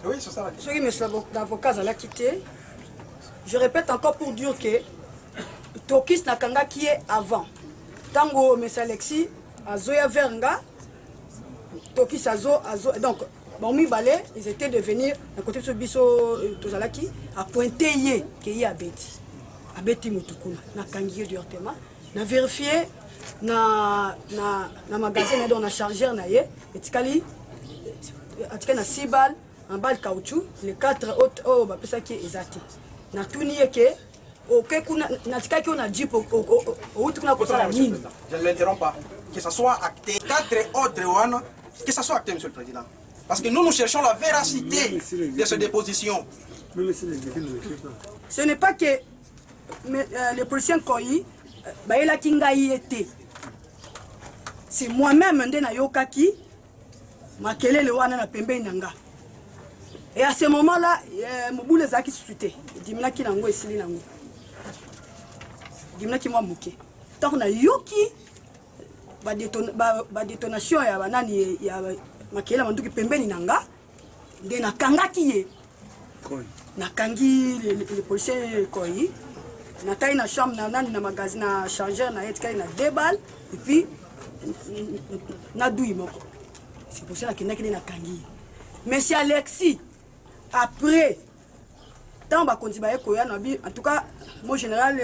Speaker 7: oui, c'est ça.
Speaker 6: Si Monsieur l'avocat l'a quitté, je répète encore pour dire que Tokis Nakanga qui est avant. Tango Monsieur Alexis, Azoya Veranga, Tokis Azo, donc, bon, ils étaient devenus, à côté de ce biso Tozalaki, à pointer yé, qui y a bêti. A bêti Moutoukuna, Nakangi du Hortema, na vérifié, na magasin, na chargeur, na yé, et tikali, na 6 balles. En bas de caoutchouc, les 4 autres, oh, bah, ça qui est exact. Na tout nié que, ok, na tika qui on a dit pour,
Speaker 7: je ne l'interromps pas. Que ce soit acté, 4 autres, que ce soit acté, Monsieur le Président. Parce que nous cherchons la véracité de ces dépositions.
Speaker 6: Ce n'est pas que les policiers Nkoi, bah, il a kingaï été. C'est moi-même, Ndena Yokaki, ma kele le wana na pembe nanga. Et à ce moment-là, Moboule Zaki suité. Dimina ki nango esili nango. Dimina ki mwa muke. Tant on a yoki ba détonation ya banani ya makela manduki pembeni nanga. Nde na kanga ki na kangi les policiers Nkoi. Na taille na chambre na nani na magasin na chargeur na etka na 2 balles et puis na douille moko. C'est pour ça qu'il n'a qu'une kangi. Monsieur Alexis, après, tant que en tout cas, mon général,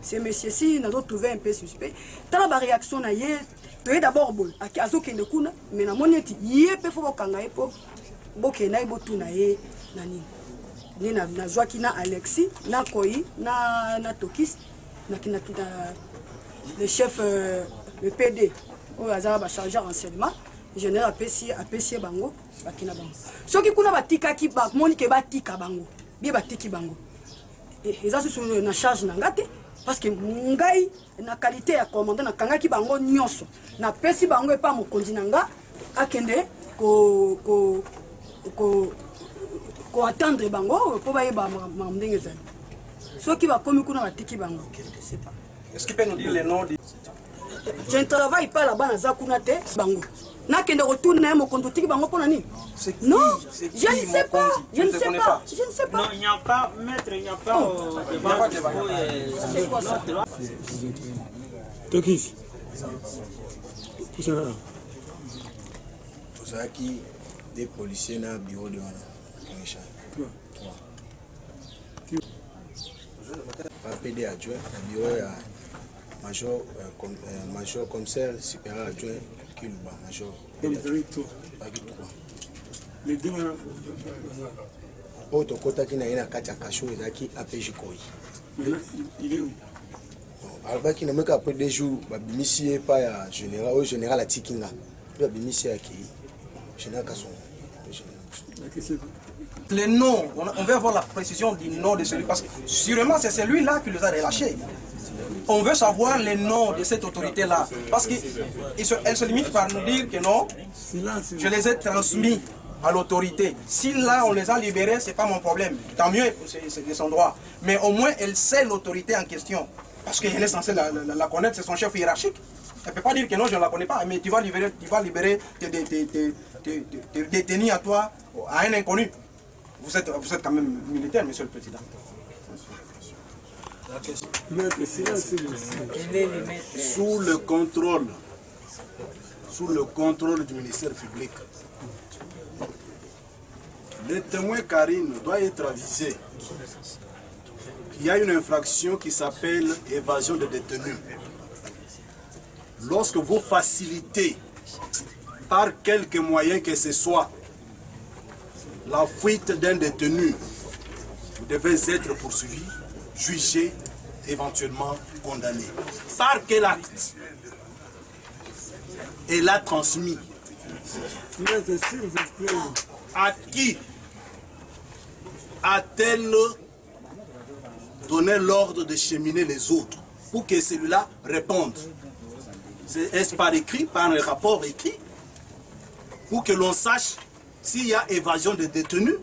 Speaker 6: c'est monsieur si nous avons trouvé un peu suspect. Tant la réaction na yé, tu es d'abord bon. À Azo qui ne connaît, mais na moneti yé peut faut kangaï pour boké na ibotu na yé nani. Ni na joie qui na Alexis, na Nkoi, na Tokis, na le chef, le PD, au hasard va charger renseignement. Général apprécié bango bakina bango soki kuna batika ki ba monique batika bango bien batiki bango et ça c'est sur na charge na ngate parce que ngai na qualité ya commandant na kanga ki bango nyonso na pesi bango e pa mokonzi nanga akende attendre bango po bayeba makambo ndenge ezali soki bakomi kuna batiki bango
Speaker 7: Est-ce qu'il peut nous dire les noms de...
Speaker 6: Je ne travaille pas là-bas naza kuna te bango nakende retourne na ye mokonzi otiki bango mpona nini non je ne sais pas je ne sais pas je ne sais pas
Speaker 5: non il n'y a pas maître il n'y a pas
Speaker 9: Tokis kusana
Speaker 12: tozalaki des policiers na bureau de wana pas PD adjoint na bureau ya major commissaire supérieur adjoint Kiluba major
Speaker 9: les deux
Speaker 12: oyo tokotaki na ye na kati ya kasho ezalaki APJ Koi
Speaker 9: il est où
Speaker 12: alobaki na meka après 2 jours babimisi ye pa ya général oyo général atiki nga nde babimisi ye akei général Kasongo.
Speaker 7: Les noms, on veut avoir la précision du nom de celui, parce que sûrement c'est celui-là qui les a relâchés. On veut savoir les noms de cette autorité-là, parce qu'elle se limite par nous dire que non, je les ai transmis à l'autorité. Si là on les a libérés, c'est pas mon problème. Tant mieux, c'est de son droit. Mais au moins elle sait l'autorité en question, parce qu'elle est censée la connaître, c'est son chef hiérarchique. Elle ne peut pas dire que non, je ne la connais pas, mais tu vas libérer tes détenus à toi, à un inconnu. Vous êtes quand même militaire, monsieur le président.
Speaker 4: Sous le contrôle du ministère public, le témoin Karine doit être avisé qu'il y a une infraction qui s'appelle évasion de détenus. Lorsque vous facilitez par quelque moyen que ce soit la fuite d'un détenu, vous devez être poursuivi, jugé, éventuellement condamné. Par quel acte elle a transmis? À qui a-t-elle donné l'ordre de cheminer les autres pour que celui-là réponde? Est-ce par écrit, par un rapport écrit, pour que l'on sache s'il y a évasion de détenus,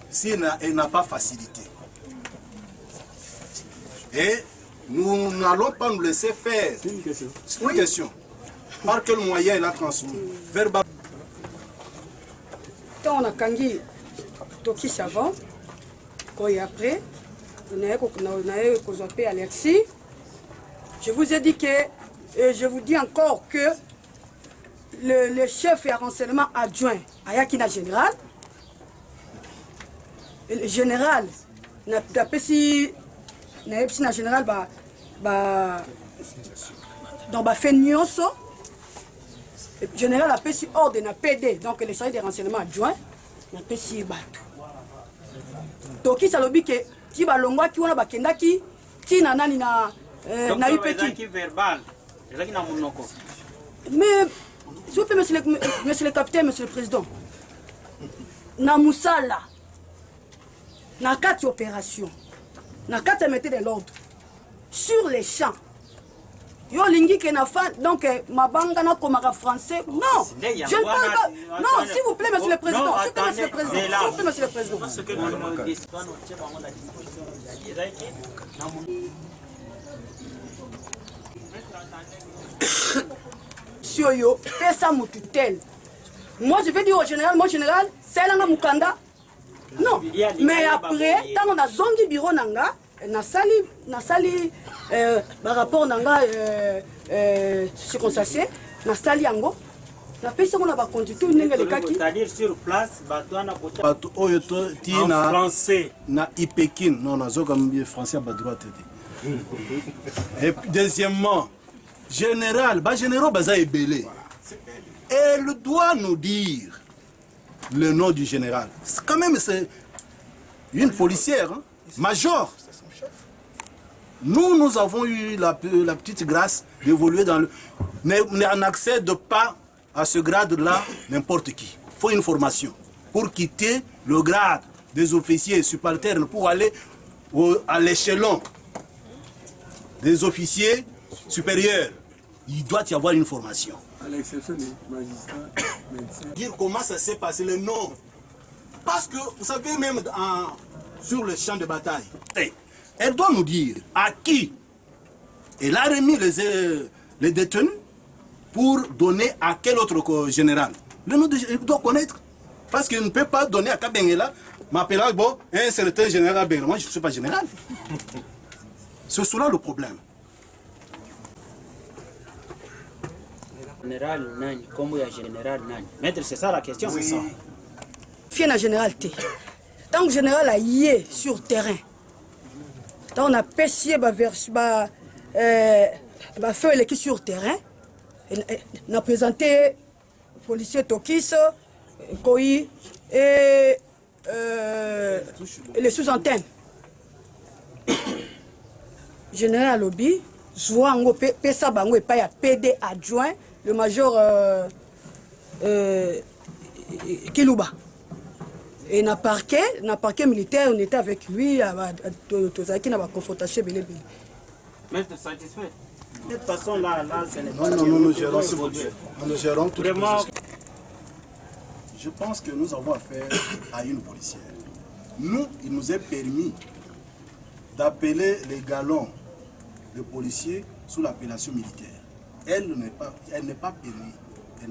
Speaker 4: si elle n'a pas facilité. Et nous n'allons pas nous laisser faire. C'est une question. C'est une question. Par quel moyen elle a transmis? Verbal.
Speaker 6: Quand on a kangi Tokis avant, quand et après, on a eu Alexis. Je vous ai dit que, et je vous dis encore que le chef et renseignement adjoint Ayakina général, le général n'a pas si na général dans ba fait nuance, le général a pas si ordre na PD, donc le service de renseignement adjoint n'a pas si bateau. Toki salobi que ti ba longwa ki wana ba kendaki ti na nani na na UPT
Speaker 5: verbal.
Speaker 6: Mais s'il vous plaît, monsieur le capitaine, monsieur le président, na Moussala, na 4 opérations, na 4 mettez de l'ordre sur les champs. Yo lingi ke na fa donc mabanga na komaka français. Non, je ne parle pas. Non, s'il vous plaît, monsieur le président. S'il vous plaît, monsieur le président. S'il vous plaît, monsieur le président. Yo, pesa mututel. Moi je vais dire au général, mon général, c'est là mukanda. Non, mais après, quand on a zongi bureau nanga, na sali par rapport nanga circonstancié, na sali yango. Na pesa on a pas conduit tout n'engale kaki.
Speaker 5: C'est-à-dire sur place, batouana
Speaker 4: Bato oyoto tina français na ipekin non na zoka mbie français ba droit tete. Et deuxièmement, général, général Baza Ebele, elle doit nous dire le nom du général. Quand même, c'est une policière, hein? Major. Nous avons eu la petite grâce d'évoluer dans le... Mais on n'accède pas à ce grade-là n'importe qui. Il faut une formation pour quitter le grade des officiers subalternes pour aller à l'échelon des officiers supérieurs. il doit y avoir une formation.
Speaker 9: À l'exception des magistrats, médecins.
Speaker 4: Dire comment ça s'est passé, le nom. Parce que, vous savez, même sur le champ de bataille, elle doit nous dire à qui elle a remis les détenus pour donner à quel autre général. Le nom, elle doit connaître. Parce qu'elle ne peut pas donner à Kabengela, m'appeler bon, un certain général Benga. Moi, je ne suis pas général. C'est cela le problème.
Speaker 5: Général Nani, comme il y a général Nani. Maître, c'est ça la question?
Speaker 6: Oui. Fier na général T. Tant que général a yé sur terrain, tant on a pêché fait l'équipe sur terrain, on a présenté policier Tokis, Koi et les sous-antennes. Général Lobby, Zouango Pesa Bango et pas PD adjoint, le major Kilouba. Et dans le parquet militaire, on était avec lui, à la confrontation.
Speaker 5: Maître, satisfait? De toute façon, là, ce n'est pas...
Speaker 4: Non, nous gérons, s'il vous plaît. Nous gérons tout.
Speaker 5: Vraiment.
Speaker 4: Je pense que nous avons affaire à une policière. Nous, il nous est permis d'appeler les galons de policiers sous l'appellation militaire. Elle n'est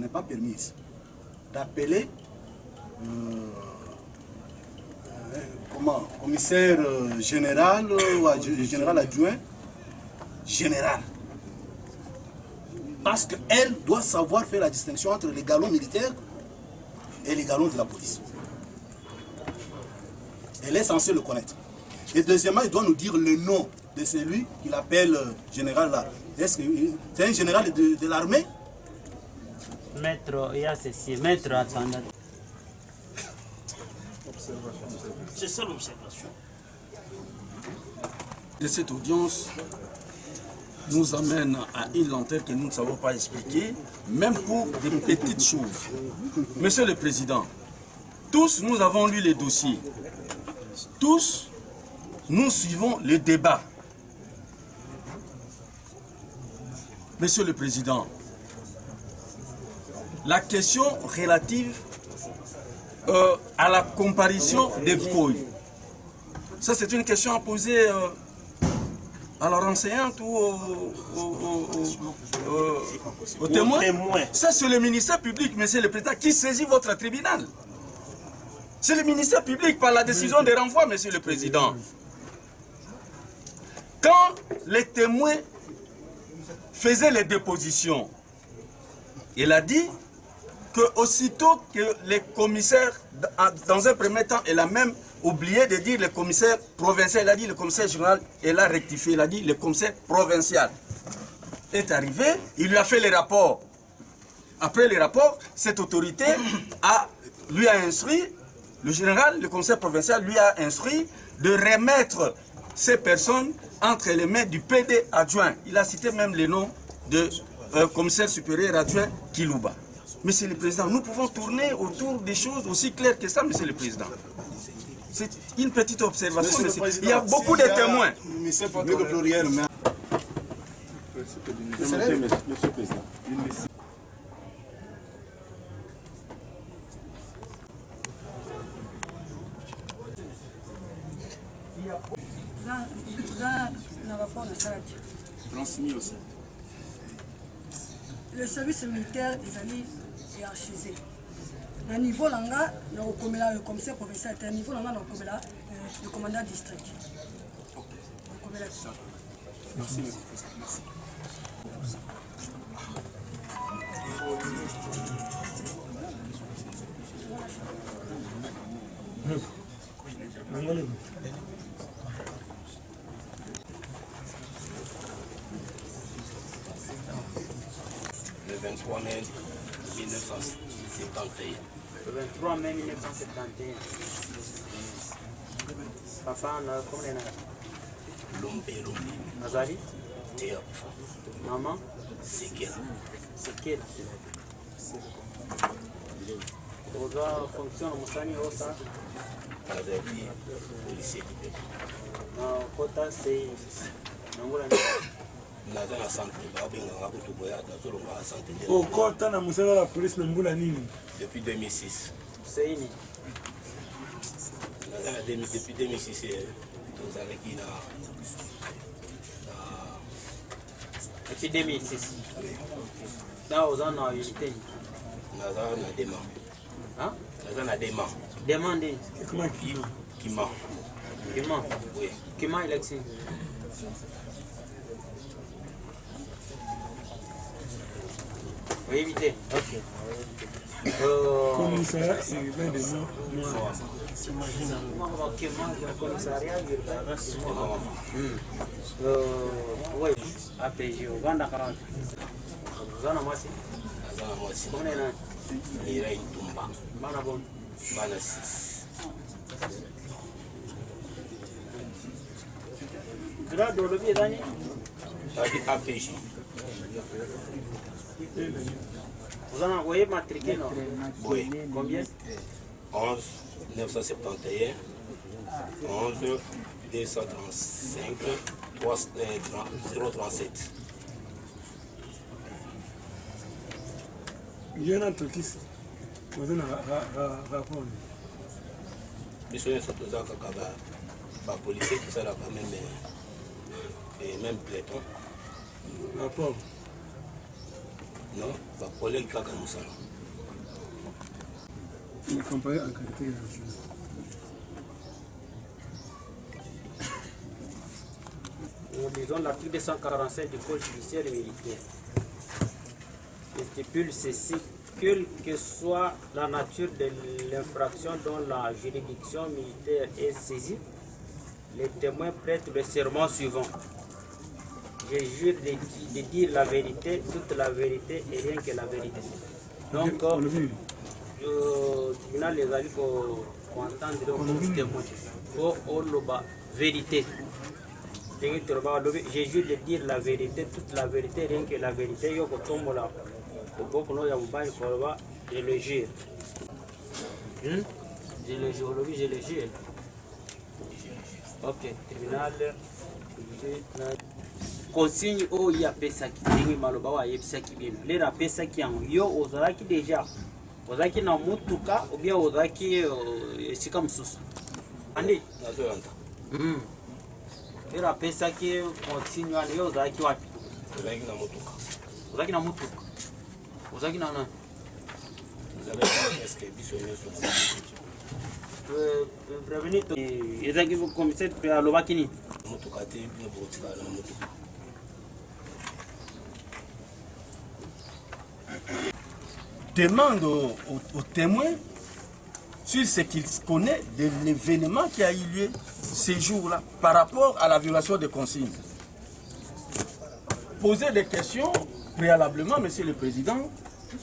Speaker 4: pas permise d'appeler commissaire général ou général adjoint général. Parce qu'elle doit savoir faire la distinction entre les galons militaires et les galons de la police. Elle est censée le connaître. Et deuxièmement, il doit nous dire le nom de celui qu'il appelle général là. Est-ce que c'est un général de l'armée?
Speaker 5: Maître, il y a ceci. Maître, attendez.
Speaker 8: C'est ça l'observation.
Speaker 2: De cette audience nous amène à une lenteur que nous ne savons pas expliquer, même pour des petites choses. Monsieur le Président, tous nous avons lu les dossiers. Tous nous suivons le débat. Monsieur le Président, la question relative à la comparution des Koy, ça c'est une question à poser à la renseignante ou au témoin. Ça c'est le ministère public, Monsieur le Président, qui saisit votre tribunal. C'est le ministère public par la décision de renvoi, Monsieur le Président. Quand les témoins faisaient les dépositions, il a dit que aussitôt que les commissaires, dans un premier temps, il a même oublié de dire le commissaire provincial, il a dit le commissaire général, il a rectifié, il a dit le commissaire provincial. Est arrivé, il lui a fait les rapports. Après les rapports, cette autorité lui a instruit, le général, le commissaire provincial lui a instruit de remettre ces personnes entre les mains du PD adjoint. Il a cité même le nom de commissaire supérieur adjoint Kilouba. Monsieur le Président, nous pouvons tourner autour des choses aussi claires que ça, Monsieur le Président. C'est une petite observation. Il y a beaucoup de témoins.
Speaker 4: Monsieur le Président.
Speaker 15: Transmis aussi.
Speaker 6: Le service militaire des alliés est archisé. Le niveau là, le commissaire provincial, le niveau là, le commandant district.
Speaker 15: Merci, monsieur le professeur. Merci.
Speaker 12: Le 23 mai 1971.
Speaker 5: Le 23 mai 1971. Papa, on a combien d'années?
Speaker 12: Lombe.
Speaker 5: Nazari?
Speaker 12: Théophile.
Speaker 5: Maman?
Speaker 12: Sekela.
Speaker 5: Sekela. Oza fonction musani osa?
Speaker 12: Avec policier du peuple.
Speaker 5: Kota c'est...
Speaker 12: naza na centre babenganga kutu boya nazolonga centre
Speaker 9: okota na mosala la police na mbula nini
Speaker 12: depuis 2006
Speaker 5: seini
Speaker 12: naza na depuis 2006 tozalaki na
Speaker 5: depuis 2006 da oza na unité
Speaker 12: naza na dema naza na dema
Speaker 5: demande
Speaker 12: kima oui
Speaker 5: kima élection oui éviter ok
Speaker 9: commissariat urbain de Nord
Speaker 5: oui APG Uganda 40 Zana Mwasi
Speaker 12: naza na mwasi
Speaker 5: Kone na
Speaker 12: Mira Itumba
Speaker 5: bana bon
Speaker 12: bana 6
Speaker 5: grade de levier dani
Speaker 12: APG
Speaker 5: vous en envoyez matriculé non
Speaker 12: oui
Speaker 5: combien
Speaker 12: 11 971 11 235 037
Speaker 9: yona tokisi oza na rapport
Speaker 12: biso nyonso toza kaka bapolisier tosalaka même platon
Speaker 9: rapport
Speaker 12: non bakolege kaka mosala
Speaker 9: na campagne en qualité de national
Speaker 5: nous lisons l'article 247 du code judiciaire et militaire. Il stipule ceci, quelle que soit la nature de l'infraction dont la juridiction militaire est saisie, les témoins prêtent le serment suivant. Je jure de dire la vérité, toute la vérité et rien que la vérité. Donc, le tribunal les a dit qu'on entendre les témoins. On la vérité. Je jure de dire la vérité, toute la vérité, rien que la vérité. Je le jure. Je le jure, je le jure. Ok, tribunal. Consigne o ya pesa kitingi maloba wa yebisa kibino. Lera pesa kiango yo ozalaki deja. Ozalaki na mutuka ou bien ozalaki sika mususu. Andi
Speaker 12: nazolanda
Speaker 5: lera pesa ki consigne wana yo ozalaki wapi?
Speaker 12: ozalaki na mutuka
Speaker 5: Ozalaki na mutuka. Ozalaki na nani?
Speaker 12: ozalaki eske biso nyonso
Speaker 5: Prévenir ezalaki commissaire alobaki nini?
Speaker 12: mutuka te bino bokotikala na mutuka
Speaker 2: demande aux témoins sur ce qu'il connaît de l'événement qui a eu lieu ces jours-là par rapport à la violation des consignes. Poser des questions préalablement, Monsieur le Président,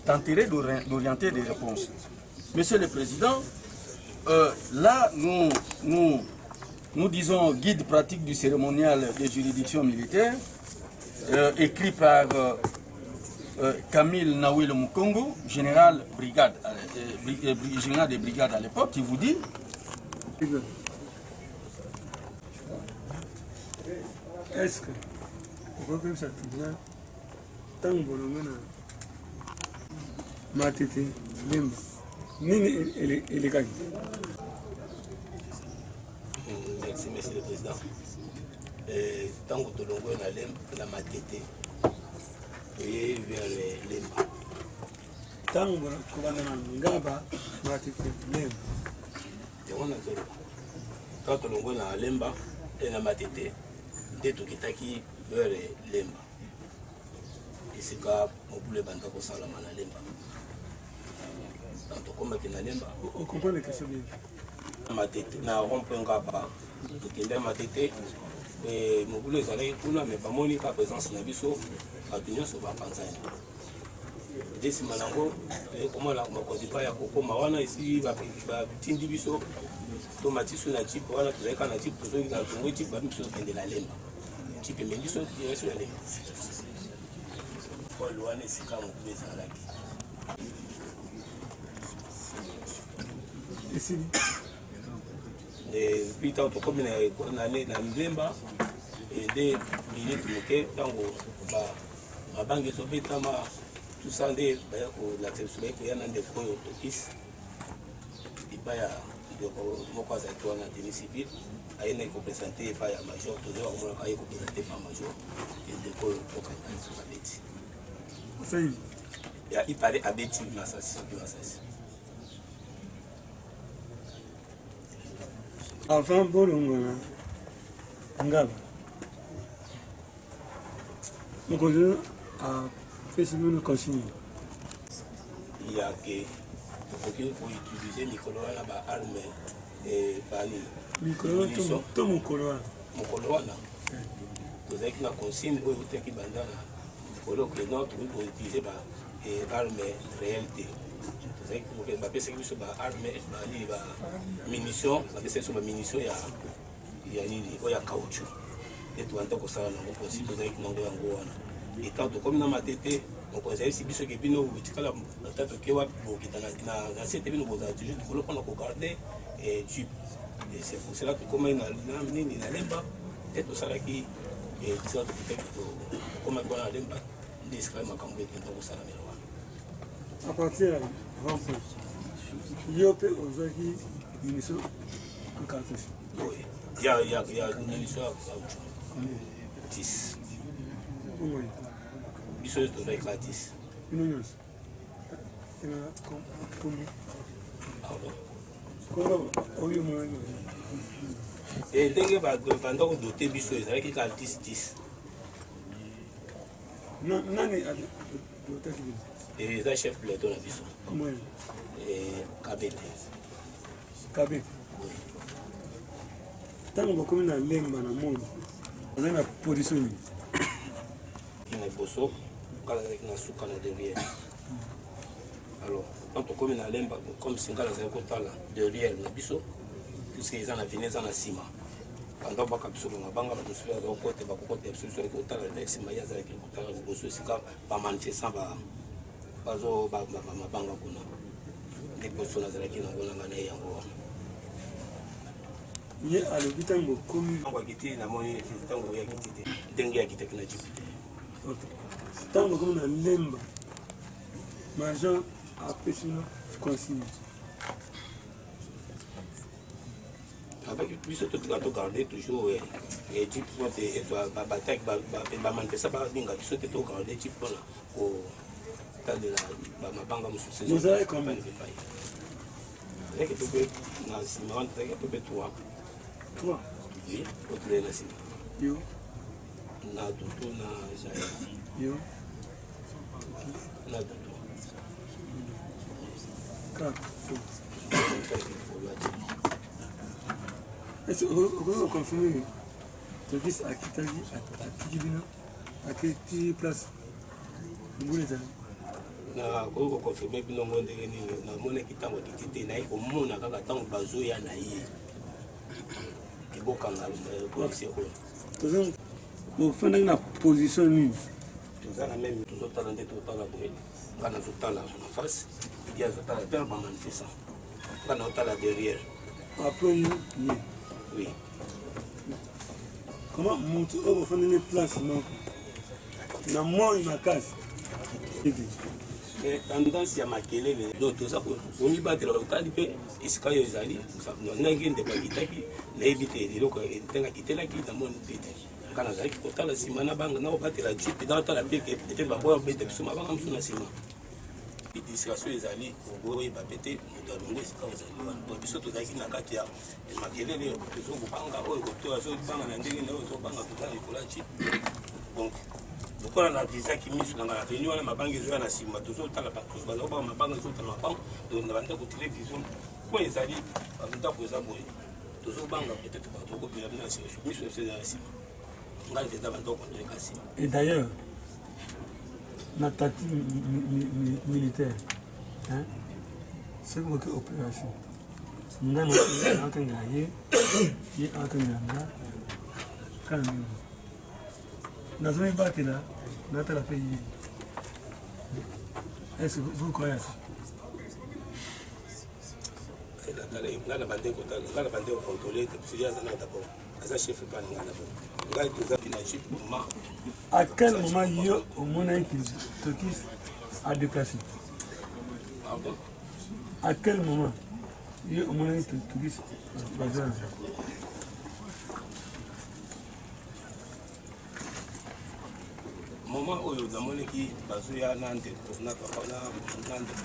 Speaker 2: tenterait d'orienter des réponses. Monsieur le Président, là, nous disons guide pratique du cérémonial des juridictions militaires, écrit par Camille Nawil Mukongo, général de brigade à l'époque, qui vous dit
Speaker 9: est-ce que on peut ça tribunal tant bolonga na matete lemba nini elekaki?
Speaker 12: Merci, Monsieur le Président. Tant que Tolongo na matete, et vers Lemba.
Speaker 9: Tant que Ngaba matete lemba.
Speaker 12: Quand Tolongo na Lemba et na matete, dès tout qui vers Lemba. Et c'est quand on voulait banda ko salama na Lemba. Tant qu'on m'a Lemba.
Speaker 9: On comprend les questions bien.
Speaker 12: Matete na rompe ngaba. Tukende matete et mon boulot ezalaki kuna mais bamoni ka présence na biso bato nyonso bapanzani desi manango komona makozi pa ya kokoma wana esi batindi biso tomati so na jipe wana tozalaka na jipe tozongi na tongo jipe babi biso okende na lemba jipe emendi biso direction ya lemba pole wana esika mokulu ezalaki
Speaker 9: esili
Speaker 12: puis tant tokomi na lemba nde minute moke ntango mabange ezobetama tusa nde baya kolakisa biso baye koya na ndeko oyo tokisi epai ya ndeko moko azalaki wana tenue civile aye na ekopresente epai ya major tozo akomonaka aye kopresente pa major ndeko oyo tokaiso abeti ya ipare abeti masasi.
Speaker 9: Avant bolongo ngaba mokonzi apesi bino consigne
Speaker 12: yake tokoki koutilize mikolo wana baarme bani
Speaker 9: mikolo to mokolo wana tozalaki na consigne oyo eutaki banda na mikolo keno tokoki koutilize baarme réel te tozalaki bapesaki biso baarme banini bamunition bapesaki biso bamunition ya nini oyo ya caoutchouc nde tobanda kosala nango consigne tozalaki nango yango wana etant tokomi na matete mokonzi ayebisi biso ke bino etikala ata toke wapi bokita na se te bino bozala toujours likolo mpona kogarde jupe c'est pour cela tokomai na nini na lemba te tosalaki tisala tokitaki tokomaki wana na lemba nde esika makambo ekenda kosalamela wana à partir ya renfort yo mpe ozwaki munition encartouche
Speaker 12: ya munition ya caoutchouc 10 biso oyo tozalaki ka 10
Speaker 9: bino nyonso kombo oyo moyani
Speaker 12: ndenge banda kodote biso ezalaki ka 10
Speaker 9: nani adotaki bino
Speaker 12: eza chef plateau na biso kabete
Speaker 9: ntango bakomi na lemba na mondo ozali na position nini
Speaker 12: na liboso kala azalaki na suka na derrière alors quand tokomi na lemba comme singa nazali kotala derrière na biso puisque eza na vene eza na nsima pendant baka biso bamabanga bato mosusu azala kote bakokota biso biso alaki kotala na nsima ye azalaki kotala liboso esika bamanifestant bazo bamabanga kuna nde liboso nazalaki nango nanga na ye yango wana
Speaker 9: ye alobi ntango komi
Speaker 12: ntango akiti namoni ntango oyakiti te ndenge yakitaki na jibu
Speaker 9: ntango komi na lemba major apesi no consigne
Speaker 12: biso totika togarde toujours jipe mpo te bataki bamanifesta babinga biso te togarde jipe mpona kotalela bamabanga mosusu ezalaki tope na nsima wana tozalaki tope 3 otulele na nsima na dutu na
Speaker 9: yo
Speaker 12: na dutu
Speaker 9: est-ce que confirmer tokis atiki bino akiti place mbula ezali
Speaker 12: na koki koconfirme bino ngo ndenge nini namonaki ntango akiti te naye komona kaka ntango bazoya na ye ebokanga polisi oyo
Speaker 9: toza ofandaki na position nini
Speaker 12: toza na meme tozotala nde totala boye nga nazotala na face idi azotala vers bamanifestant nga naotala derrière
Speaker 9: après ye
Speaker 12: oui
Speaker 9: comment motu oyo bofandaki place moko na moi makasi
Speaker 12: tendance ya makelele donc toza komibatela otali mpe esika oyo ezali ndenge ndeko akitaki nayebi te eloko ndenge akitelaki namoni mpe te nga nazalaki kotala nsima na banga nakobatela jipe naotala mpe pete baboya obete biso mabanga mosu na nsima distraction ezali okoyeba pete moto alongo esika ozali wana donc biso tozalaki na kati ya makelele tozokobanga oyo koto azobanga na ndenge nayo ozobanga toza likolo ya jipe donc lokola na visaki miso nanga na veni wana mabanga ezoya na nsima tozotala bato bazobanga mabanga ezotala mabanga na bandako télévision po ezali bandako eza boye tozobanga peut-être bato okobela bino miso eza na nsima ngai eza bandako ndeka nsima
Speaker 9: et d'ailleurs na tactique militaire c'est comme que opération nga naakanga ye akanga nga kana mimi nazomibatela natala mpe ye est-ce que vous croyez ça
Speaker 12: nga na bandeko contrôler te puisque aza na d'abord aza chef epa na nga d'abord
Speaker 9: À quel moment yo au monde qui Tokis a déplacé? À quel moment yo au monde qui Tokis a déplacé?
Speaker 12: Moment où nous avons dit que nous avons dit que nous avons dit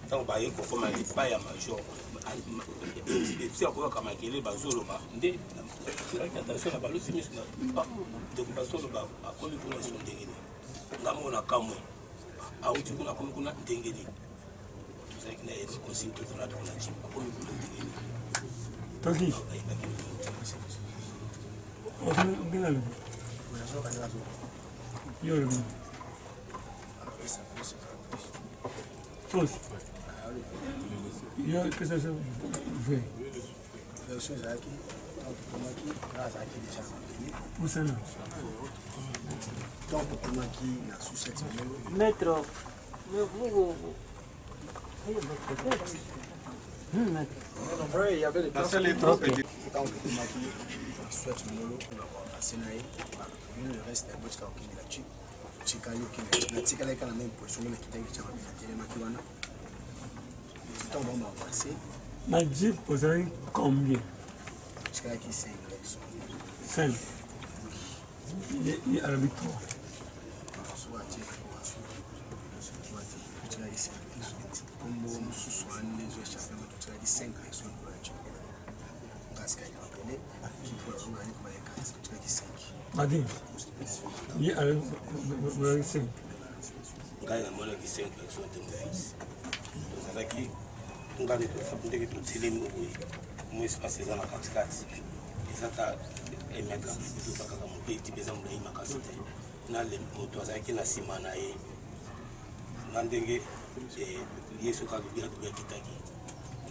Speaker 12: tant que nous avons dit pas ya major si on comme akele bazolo ba ndé attention na balo simis na donc bazolo ba akomi kuna so ndengeni ngamona kamwe auti kuna komi kuna ndengeni tuzaki na yesu consigne tout na tuna chi akomi kuna ndengeni
Speaker 9: Toki ngala yo le tous yo que ça fait
Speaker 3: version zaki donc qui grâce à qui déjà
Speaker 9: où ça là
Speaker 3: donc qui na sous cette
Speaker 16: maître vous
Speaker 3: il y avait des
Speaker 16: personnes
Speaker 3: donc qui souhaite molo pour avoir passé naï le reste des boss qui est là-dessus chikali qui na chikali kana même position na kitaki cha télé makiwana temps on va passer
Speaker 9: ma jeep posait combien?
Speaker 3: Chikali qui
Speaker 9: 5 il a le 3 Madi, il a le 5.
Speaker 12: Ngai na mwana ki 5 personnes de mon fils. Tozalaki ngale tofundeki totelemi oyo mo espace eza na katikati eza ta emetre biso kaka mopeti mpe eza molai makasi te na moto azalaki na nsima na ye na ndenge ye soki alobi alobi akitaki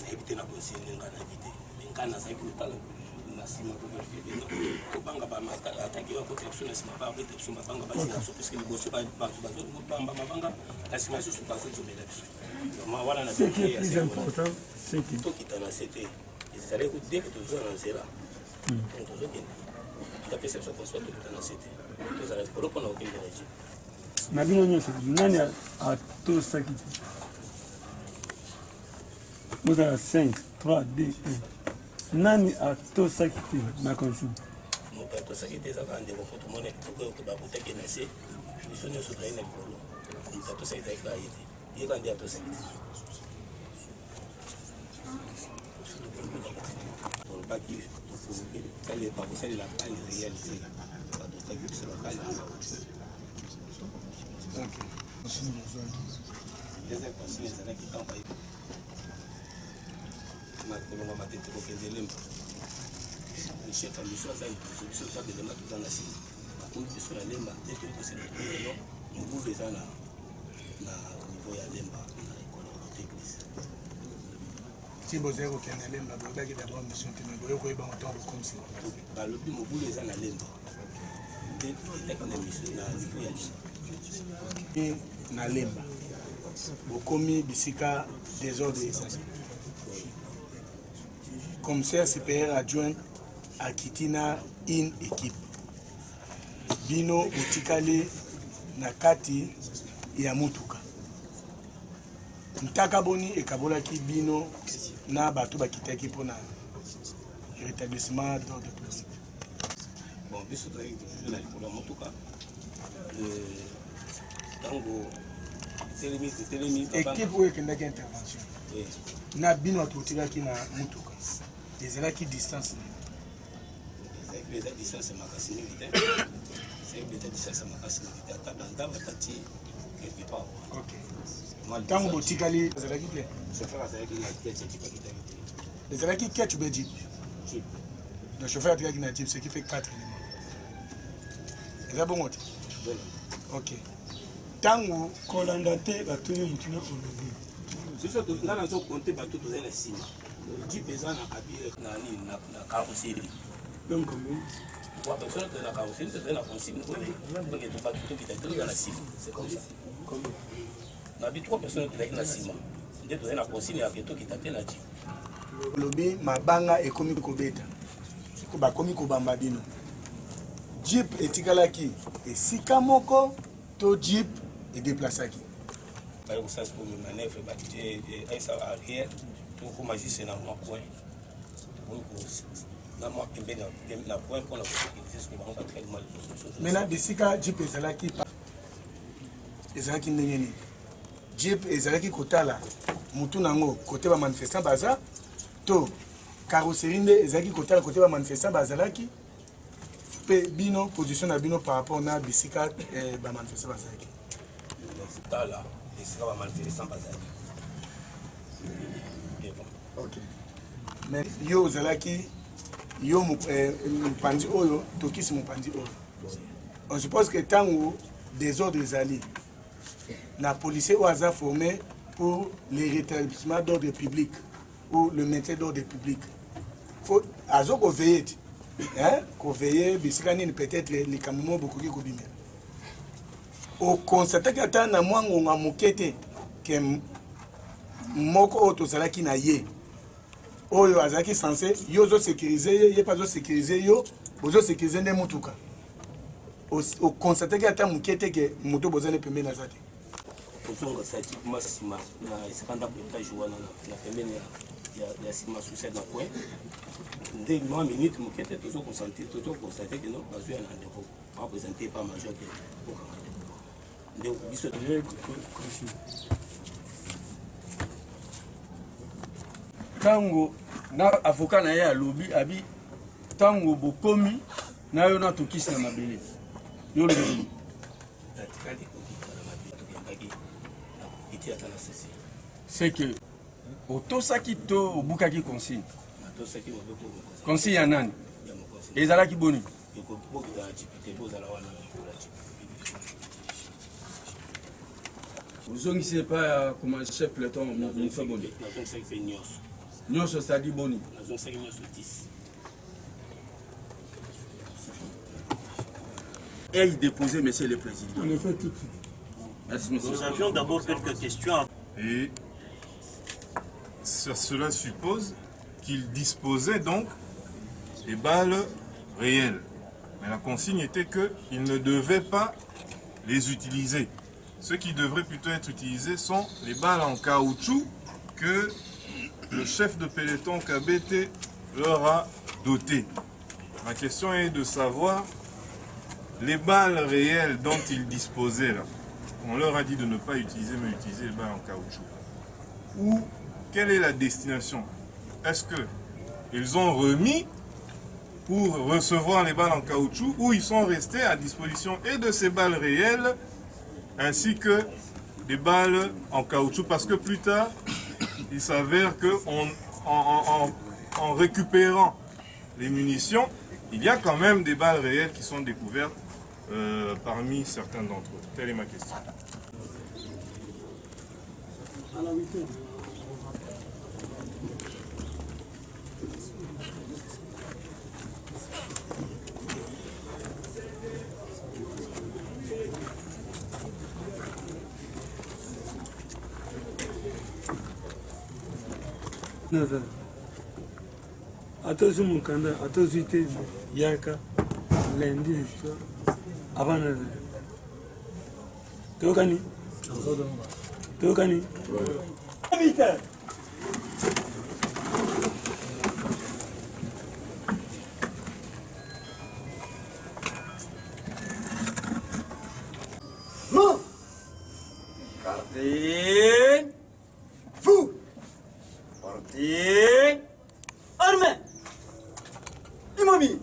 Speaker 12: nayebi te na konsigne ngai nayebi te me ngai nazalaki kotala na nsima kobanga ataki bakota biso na nsima babeta biso mabanga bazina biso parceke liboso bazobamba mabanga na nsima lisusu bazozomela biso wana na tokita na sete ezalaki kodeke tozoa na nzela donc tozokende tapesa biso konso tokita na sete tozala likolo mpona kokende na ji
Speaker 9: na bino nyonso nani atosaki bozala 5 3 2 1 nani atosaki te na consigne
Speaker 12: moto atosaki te ezaka ndeko po tomona kitoko bakutaki na se biso nyonso tozali na likolo moto atosaki ezalaki kaka ye te ye kandi atosaki te tolobaki bakosalela pale réalité batosaki biso bapale deuxième consigne ezalaki ntango makolongo matete kokende lemba chef amiso aza liboso biso toza belema toza na nsima bakomi biso na lemba nde toyebosela toyelo mobubu eza na niveau ya lemba na ekolo kote eglise
Speaker 7: ti bozali kokende lemba boyebaki dabord mission te me boye koyeba moto bokomisi
Speaker 12: balobi mobulu eza na lemba nde etaki na mission na niveau ya lemba
Speaker 7: na lemba bokomi bisika désordre ezali commissaire supérieur adjoint akitina in équipe bino botikali na kati ya mutuka ntaka boni ekabolaki bino na bato bakitaki mpona rétablissement d'ordre public.
Speaker 12: Bon, biso tozalaki toujours na likolo ya motuka ntango telemi
Speaker 7: équipe oyo ekendaki intervention na bino bato botikaki na mutuka ezalaki distance
Speaker 12: ezalaki eza distance makasi mingi te ezalaki eza distance makasi mingi te ata banda batati quelque part
Speaker 7: ntango botikali ezalaki te
Speaker 12: chauffeur azalaki na kete etikaki te
Speaker 7: ezalaki kete ube jeep le chauffeur atikaki na jeep ce qui fait 4 éléments eza bongo te ok ntango
Speaker 9: kolanda te batuni motuna olobi
Speaker 12: biso nga nazokonte bato tozali na nsima jeep eza na kabile na carrosserie
Speaker 9: donc
Speaker 12: wa personne tozali na carrosserie tozali na consigne oyo tokita te toza na nsima c'est comme ça na bi 3 personnes tozalaki na nsima nde tozali na consigne yake tokita te na jeep
Speaker 7: lobi mabanga ekomi kobeta
Speaker 3: bakomi kobamba bino. Jeep etikalaki esika moko to Jeep edeplasaki.
Speaker 12: Par exemple, ça c'est pour me manœuvre, et ça arrière, tout comme agir dans mon coin.
Speaker 3: Maintenant, desika Jeep ezalaki ndenge nini? Jeep ezalaki kotala mutu nango côté ba manifestant baza to carrosserie nde ezalaki kotala côté ba manifestant bazalaki pe bino position na bino par rapport na bisika ba manifestant bazalaki.
Speaker 12: Tala desika ba manifestant bazalaki.
Speaker 3: OK. Mais yo ozalaki yo mpandi oyo tokisi mpandi oyo. On suppose que tango désordre ezali na policier ou hasard formé pour le rétablissement d'ordre public ou le maintien d'ordre public. Faut azo ko veiller, hein, ko veiller bisikani peut-être les camouflements beaucoup qui kobimela. Au constater que ata na mwango nga mukete que moko auto salaki na ye. Oyo azaki censé yo zo sécuriser ye pas zo sécuriser yo, bozo sécuriser ne mutuka. Au constater que ata mukete que moto bozane pembe na zate.
Speaker 12: Ozonga sati kuma sima na isikanda kwenda juana na pembeni ya sima suicide na coin. Dès une minute mukete toujours constater que non pas jouer na ndeko pas présenter pas major que pour quand ndeko biso
Speaker 2: tango na avocat na ye alobi abi tango bokomi na yo na tokisi na mabele yo le c'est que otosaki to obukaki consigne consigne ya nani ezalaki boni ozongisi epa ya koma chef peloton mofa boni nyonso sadi boni et déposer monsieur le président.
Speaker 9: On le fait tout de suite.
Speaker 2: Merci, monsieur.
Speaker 8: Nous avions d'abord quelques questions.
Speaker 11: Et cela suppose qu'il disposait donc des balles réelles. Mais la consigne était qu'il ne devait pas les utiliser. Ce qui devrait plutôt être utilisé sont les balles en caoutchouc que le chef de peloton KBT leur a doté. Ma question est de savoir les balles réelles dont ils disposaient là. On leur a dit de ne pas utiliser, mais utiliser les balles en caoutchouc. Ou quelle est la destination? Est-ce qu'ils ont remis pour recevoir les balles en caoutchouc ou ils sont restés à disposition et de ces balles réelles ainsi que des balles en caoutchouc? Parce que plus tard, il s'avère qu'en récupérant les munitions, il y a quand même des balles réelles qui sont découvertes parmi certains d'entre eux. Telle est ma question.
Speaker 9: Attention mon candidat, attention Yaka, lundi, avant 9h. Tokani? Tokani?
Speaker 17: Non! Gardez vous! Portez armée! Imami!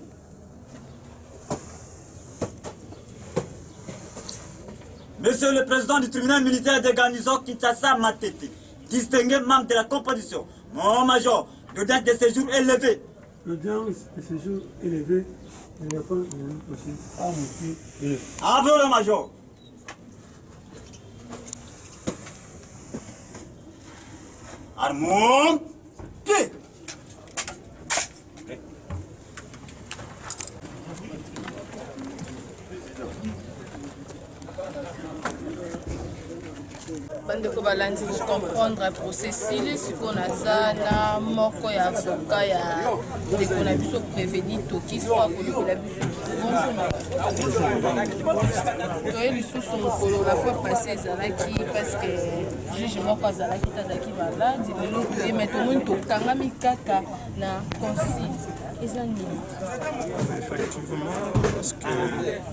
Speaker 17: Monsieur le Président du tribunal militaire de garnison Kinshasa Matete, distingué membre de la composition, mon major, l'audience de séjour élevé.
Speaker 9: L'audience de séjour élevé, il n'y a pas de possible. Ah, monsieur.
Speaker 17: Avant le major. Armons, pied.
Speaker 1: bandeko balandi comprendre processus sikoyo naza na moko ya avocat ya ndeko na biso préveni toki so akolikola biso toye lisusu mokolo la fois passé ezalaki parce que juge moko azalaki tazalaki maladi lelo toye mai tomoni tokangami kaka na consigne eza nini.
Speaker 11: Effectivement, parce que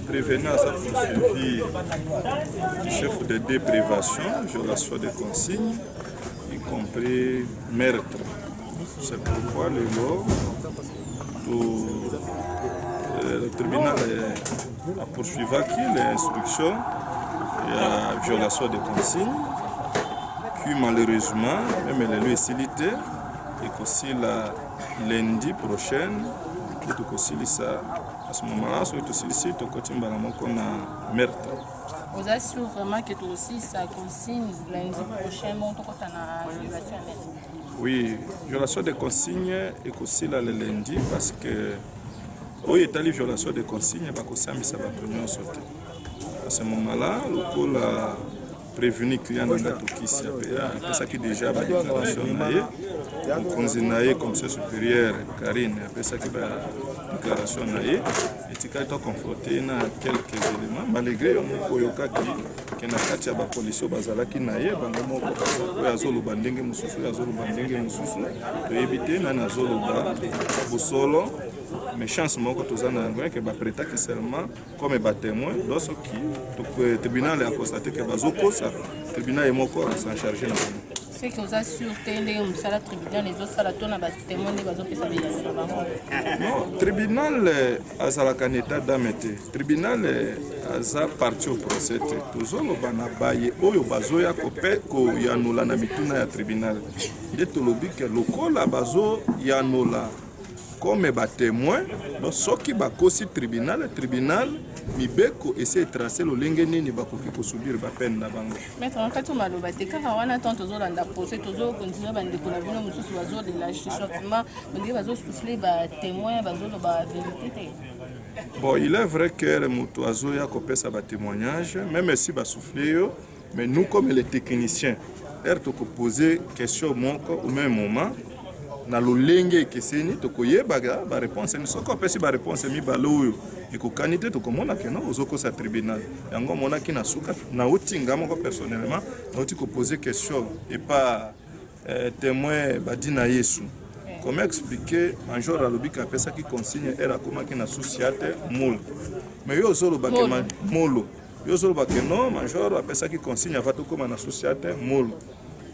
Speaker 11: prévenant ça poursuivi chef de déprivation, violation des consignes, y compris meurtre. C'est pourquoi le tribunal a poursuivi l'instruction et violation des consignes, qui malheureusement, même les lieux facilités, et aussi la lundi prochain, qui est aussi ça. À ce moment-là, c'est aussi le côté de la meurtre.
Speaker 1: Vous assurez vraiment que toi aussi, ça consigne lundi prochain, mon tour à la violation.
Speaker 11: Oui, violation des consignes et aussi là le lundi parce que oui, il y a une violation des consignes, il y a ça va première sauter. À ce moment-là, le coup a prévenu client dans la Tokis, c'est ça qui déjà va déclaration naïe, le conseiller comme ça supérieur Karine, après ça qui va déclaration naïe, et tu as été confronté à quelques éléments malgré yoka qui na kati ya ba police bazalaki naïe bango moko oyo azoloba ndenge mosusu azoloba ndenge mosusu toyebi na nazoloba bosolo mais chance moko toza na yango ke bapretaki seulement comme batémoin lorsque le tribunal a constaté que bazokosa tribunal est moko s'en charger na bango.
Speaker 1: C'est que vous assurez que le tribunal les autres salatons à témoin de bazopesa
Speaker 11: non tribunal azalaka en état d'âme te tribunal aza parti au procès te tozoloba na baye oyo bazoya koyanula na mituna ya tribunal nde tolobi ke lokola bazoyanula comme témoin, donc ce qui va causer tribunal mibeko essaie de tracer le lenge nini bakoki ko subir ba peine na bango.
Speaker 1: Maître Nkato maloba te kaka wana tant tozolanda procès tozo continuer bandeko na bino mosusu bazolela changement ndenge bazosouffler ba témoin bazoloba vérité te.
Speaker 11: Bon, il est vrai que le moto azoya kopesa ba témoignage même si ba souffler yo mais nous comme les techniciens erto ko poser question moko au même moment na lolenge keseni tokoyeba ba réponse ni soko pesi ba réponse mi baloyo ekokanite tokomona ke non ozoko sa tribunal yango mona ki na suka na otinga moko personnellement na oti ko poser question et pas témoin badina Yesu. Comment expliquer un jour à l'obika pesa qui consigne era koma ki na société molo mais yo zolo ba molo yo zolo ba ke non major apesa qui consigne avato koma na société molo.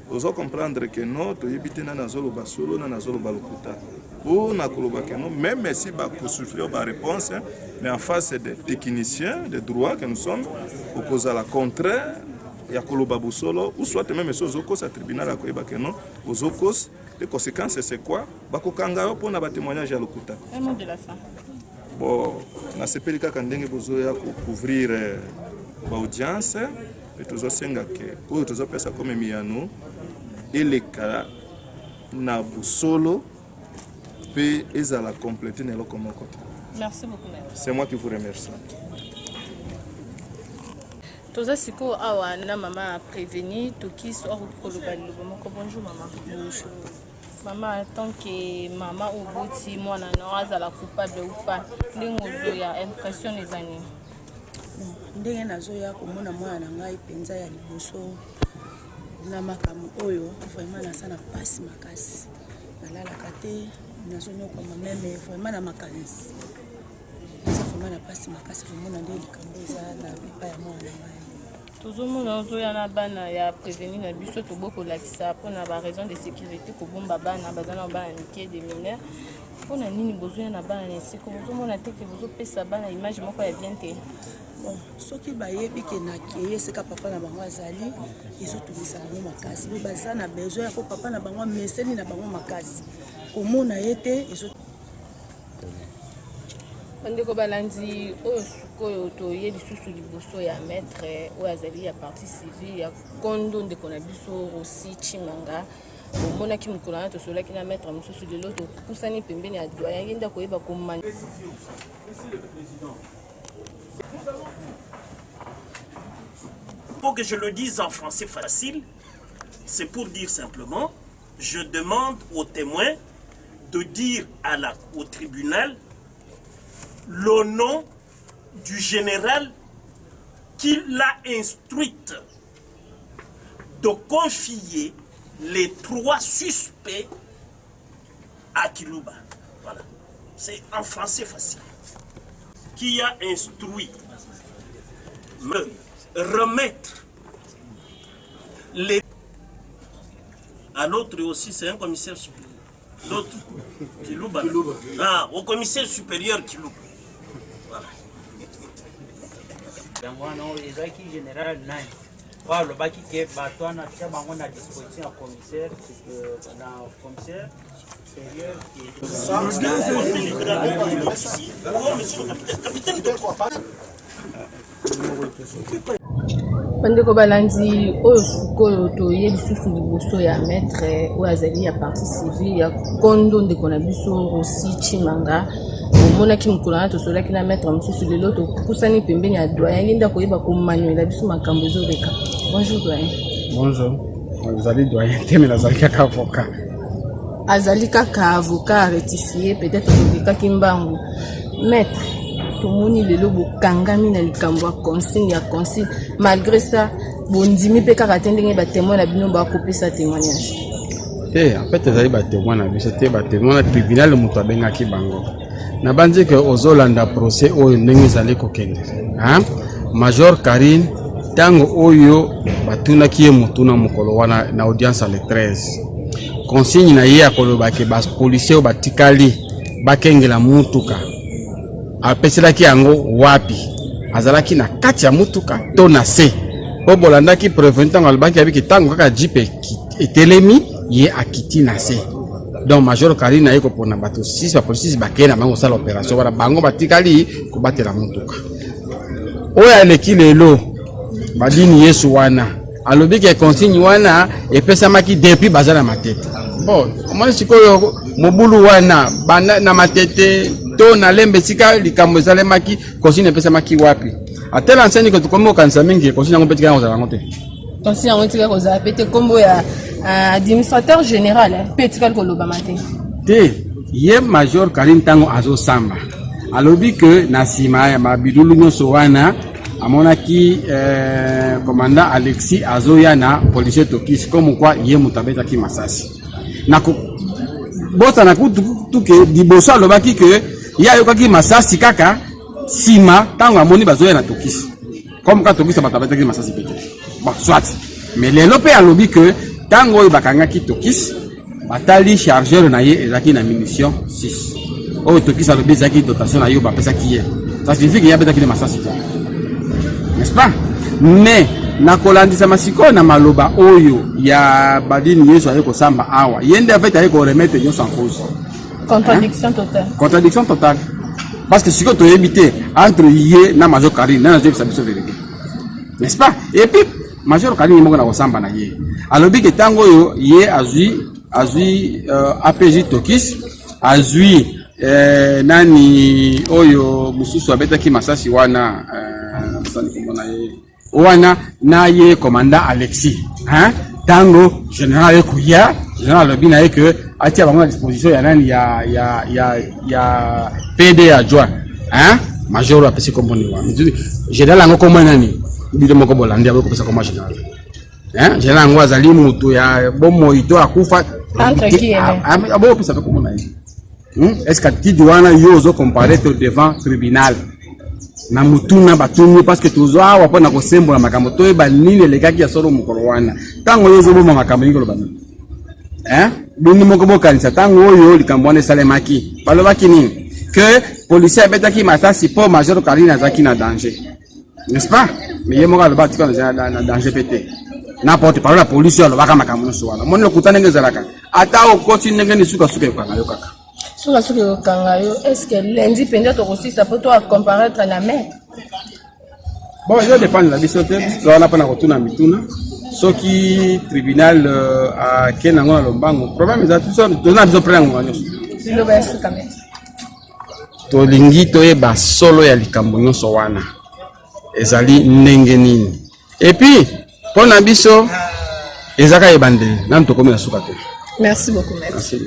Speaker 11: Vous comprendre que non, tu habites dans la zone basolo, dans la zone balokuta. Ou na koloba que non, même si ba souffler ba réponse, mais en face des techniciens, des droits que nous sommes, opposés à la contraire, ya koloba busolo, ou soit même si aux okos à tribunal à koyeba que non, aux okos, les conséquences c'est quoi? Bakokanga yo pona ba témoignage à lokuta.
Speaker 1: Un mot de la fin.
Speaker 11: Bon, na sepeli kaka ndenge bozoya ko couvrir ba audience, et toujours senga que, ou toujours pesa comme miano. Et les cas na solo peut ezala compléter nelo comme côté.
Speaker 1: Merci beaucoup maître.
Speaker 11: C'est moi qui vous remercie.
Speaker 1: Toza siko awa na maman a prévenu Tokis okoloba lobo moko bonjour maman. Bonjour. Maman tant que maman oboti mwana na azala coupable ou pas ndingo ya impression les années.
Speaker 6: Ndenge nazoya komona mwana na ngai penza ya liboso na makamu oyo vraiment nasa na pasi makasi nalalaka te nazonyoka mameme vraiment na makanisi eza vraiment na pasi makasi komona nde likambo eza na pepa ya mwana na ngai
Speaker 1: tozomona ozoya na bana ya prévenir na biso tobokolakisa mpona baraison de sécurité kobomba bana baza na bana mike de mineur mpona nini bozoya na bana na esika bozomona te ke bozopesa bana image moko ya bien te.
Speaker 6: Bon, soki bayebi ke nakeye esika papa na bango azali ezotungisa bango makasi po baza na besoin po papa na bango ameseni na bango makasi komona ye te
Speaker 1: bandeko balandi oyo sikoyo toye lisusu liboso ya maître oyo azali ya partie civile ya kondo ndeko na biso Rossi Chimanga omonaki mokolo wana tosolaki na maître mosusu lelo topusani pembeni ya doyen ye nde akoyeba komani.
Speaker 8: pour que je le dise en français facile, c'est pour dire simplement, je demande aux témoins de dire au tribunal le nom du général qui l'a instruite de confier les 3 suspects à Kilouba. Voilà. C'est en français facile. Qui a instruit me remettre les... À l'autre aussi, c'est un commissaire supérieur. L'autre, Kilouba. Ah, au commissaire supérieur Kilouba. Voilà.
Speaker 5: Général Nine. Voilà, le baki qui est bateau, on a disposition à commissaire, commissaire supérieur
Speaker 1: bandeko balandi oyo sikoyo toye lisusu liboso ya maître oyo azali ya partie civile ya kondo ndeko na biso Rosi Chimanga omonaki mokolo wana tosolaki na maître mosusu lelo topusani pembeni ya doyen ye nde akoyeba komanuela biso makambo ezoleka. Bonjour doyen.
Speaker 18: Bonjour. Azali doyen te mais nazali kaka avocat.
Speaker 1: Azali kaka avocat rectifié peut-être tolekaki mbangu. Maître tomoni lelo bokangami na likambo ya consigne malgré ça bondimi mpe kaka te ndenge batémoin na bino bakopesa témoignage
Speaker 18: te en fait ezali batémoin na biso te batémoin na tribunal moto abengaki bango na bandi ke ozolanda procès oyo ndenge ezali kokende Major Karine ntango oyo batunaki ye motuna mokolo wana na audience le 13 consigne na ye akolobaki bapolisier oyo batikali bakengela mutuka apeselaki yango wapi azalaki na kati ya mutuka to na se po bolandaki prévenu ntango alobaki abiki ntango kaka jipe etelemi ye akiti na se donc Major Karine aye kopona bato 6 bapolisi bakeye na bango kosala opération wana bango batikali kobatela mutuka oyo aleki lelo badini Yesu wana alobiki consigne wana epesamaki depuis baza na matete bon omoni sikoyo mobulu wana bana na matete to na lembe sika likambo esalemaki consigne epesamaki wapi atela nsani ko tukomi okanisa mingi consigne yango petika yango ozala te
Speaker 1: consigne yango etika kozala pete kombo ya administrateur général petika kolobama
Speaker 18: te ye Major Karine ntango azosamba alobi ke na nsima ya mabilulu nyonso wana amonaki commandant Alexis azoya na policier Tokis comme quoi ye moto abetaki masasi nako bosa na kutuke liboso alobaki ke ye ayokaki masasi kaka nsima ntango amoni bazoya na Tokis comme ka Tokis bato abetaki masasi pete bon soit mais lelo mpe alobi ke ntango oyo bakangaki Tokis batali chargeur na ye ezalaki na munition 6 oyo Tokis alobi ezalaki dotation na ye bapesaki ye ça signifie que ye abetaki de masasi te n'est-ce pas? Mais nakolandisa masiko na maloba oyo ya badini Yesu aye kosamba awa yende en fait aye ko remettre nyonso en cause.
Speaker 1: Contradiction totale.
Speaker 18: Contradiction totale. Parce que siko to yebite entre ye na Major Karine na je bisa biso vérité. N'est-ce pas? Et puis Major Karine moko na kosamba na ye. Alobi ke tango oyo ye azui APJ Tokis azui nani oyo mususu abetaki masasi wana wana na ye commandant Alexis tango général Ekuya général lobina ye que atia bango à disposition ya nani ya PD adjoint major apesi komboni wa général ngo komona nani bide moko bolandi abo kopesa koma général général ngo azali mutu ya bomo ito akufa abo kopesa komona ye est-ce que tu dois yo comparaître devant tribunal na mutuna batuni parce que tuzoa wapo na kosembola makambo to eba nini lekaki ya solo mukolo wana tango yozo boma makambo ngolo bani bini moko bokanisa tango oyo likambo wana salemaki balobaki nini que policier abetaki masasi po Major Karine azaki na danger n'est-ce pas mais yemo ka lobati ka na danger pété n'importe par la police alobaka makambo so wana moni lokutana ngezalaka ata okoti ndenge ni suka yokanga yokaka
Speaker 1: sur ce que Kangayo, est-ce que lundi peut-être aussi ça peut toi comparaître la mer?
Speaker 18: Bon, ça dépend de la bisote. On a pas na retourna mituna. Ce qui tribunal a kenango lombango. Problème c'est tout ça. On a besoin prendre ngwanyo.
Speaker 1: Silo ba su kamera.
Speaker 18: To lingi to e ba solo ya likambo nyonso wana. Ezali ndenge nini. Et puis, pour Nabiso, Ezaka Ebande, nan to komi suka te.
Speaker 1: Merci beaucoup, merci.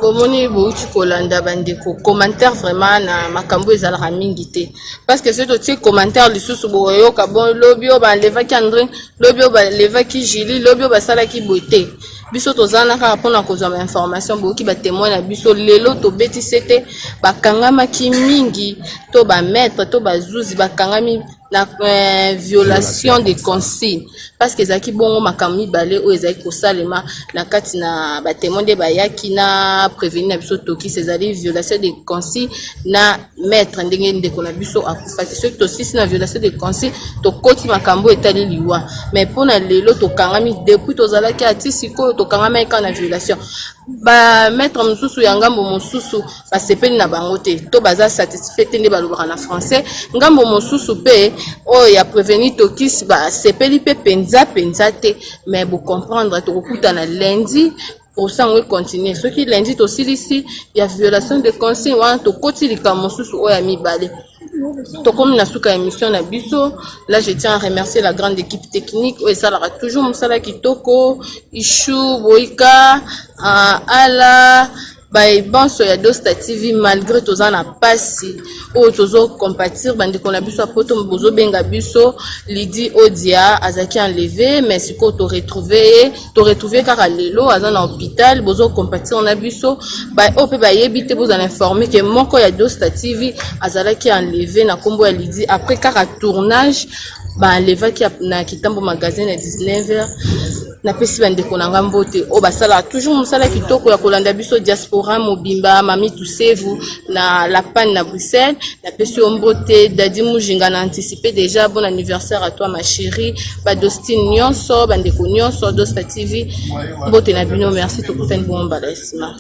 Speaker 1: Bomoni bouti kolanda bandeko commentaire vraiment na makambo ezalaka mingi te parce que c'est aussi commentaire lisusu boyo ka bon lobio ba levaki André lobio ba levaki Julie lobio ba salaki beauté biso tozana ka pona kozwa information boki ba témoin na biso lelo to beti sete ba kangama ki mingi to ba maître to ba zuzi ba kangami na violation des consignes parce que zaki bongo makambi balé o ezaki kosalema na kati na ba témoin de bayaki na prévenir na biso toki cesali violation des consignes na maître ndenge ndeko na biso akufaki ce to sisi na violation des consignes to koti makambo etali liwa mais pona lelo to kangami depuis to zalaki atisiko to kangami ka na violation ba maître mususu ya ngambo mususu ba sepeli na bango te to baza satisfait te nde balobaka na français ngambo mususu pe o ya prévenir tokis ba sepeli pe penza te mais vous comprendre to kokuta na lundi pour ça on continue ce qui lundi to silisi ya violation de consigne wana to koti likambo mususu o ya mibale. Donc, comme la souka émission na biso, là je tiens à remercier la grande équipe technique. Et ça aura toujours Moussala Kitoko, Ichou, Boika, Ala, bon soya Dosta TV malgré tous en a passé. Ou toujours compatir, bandi qu'on a biso poto mbozo benga biso, Lydie Odia, Azaki enlevé, mais si qu'on t'a retrouvé car à l'élo, azan en hôpital, bozo compatir on a biso, ope yebite vous en informer que mon ko ya Dosta TV, Azalaki enlevé na kombo ya Lydie après car à tournage. Leva qui na kitambo magazine à 19h na pesi bande konanga mbote o basala toujours musala kitoko ya kolanda biso diaspora mobimba mami tusevu na la panne na Bruxelles na pesi mbote dadi mujinga na anticiper déjà bon anniversaire à toi ma chérie ba dostine nyonso bande ko nyonso Dosta TV mbote na bino merci to kutani bon balasima.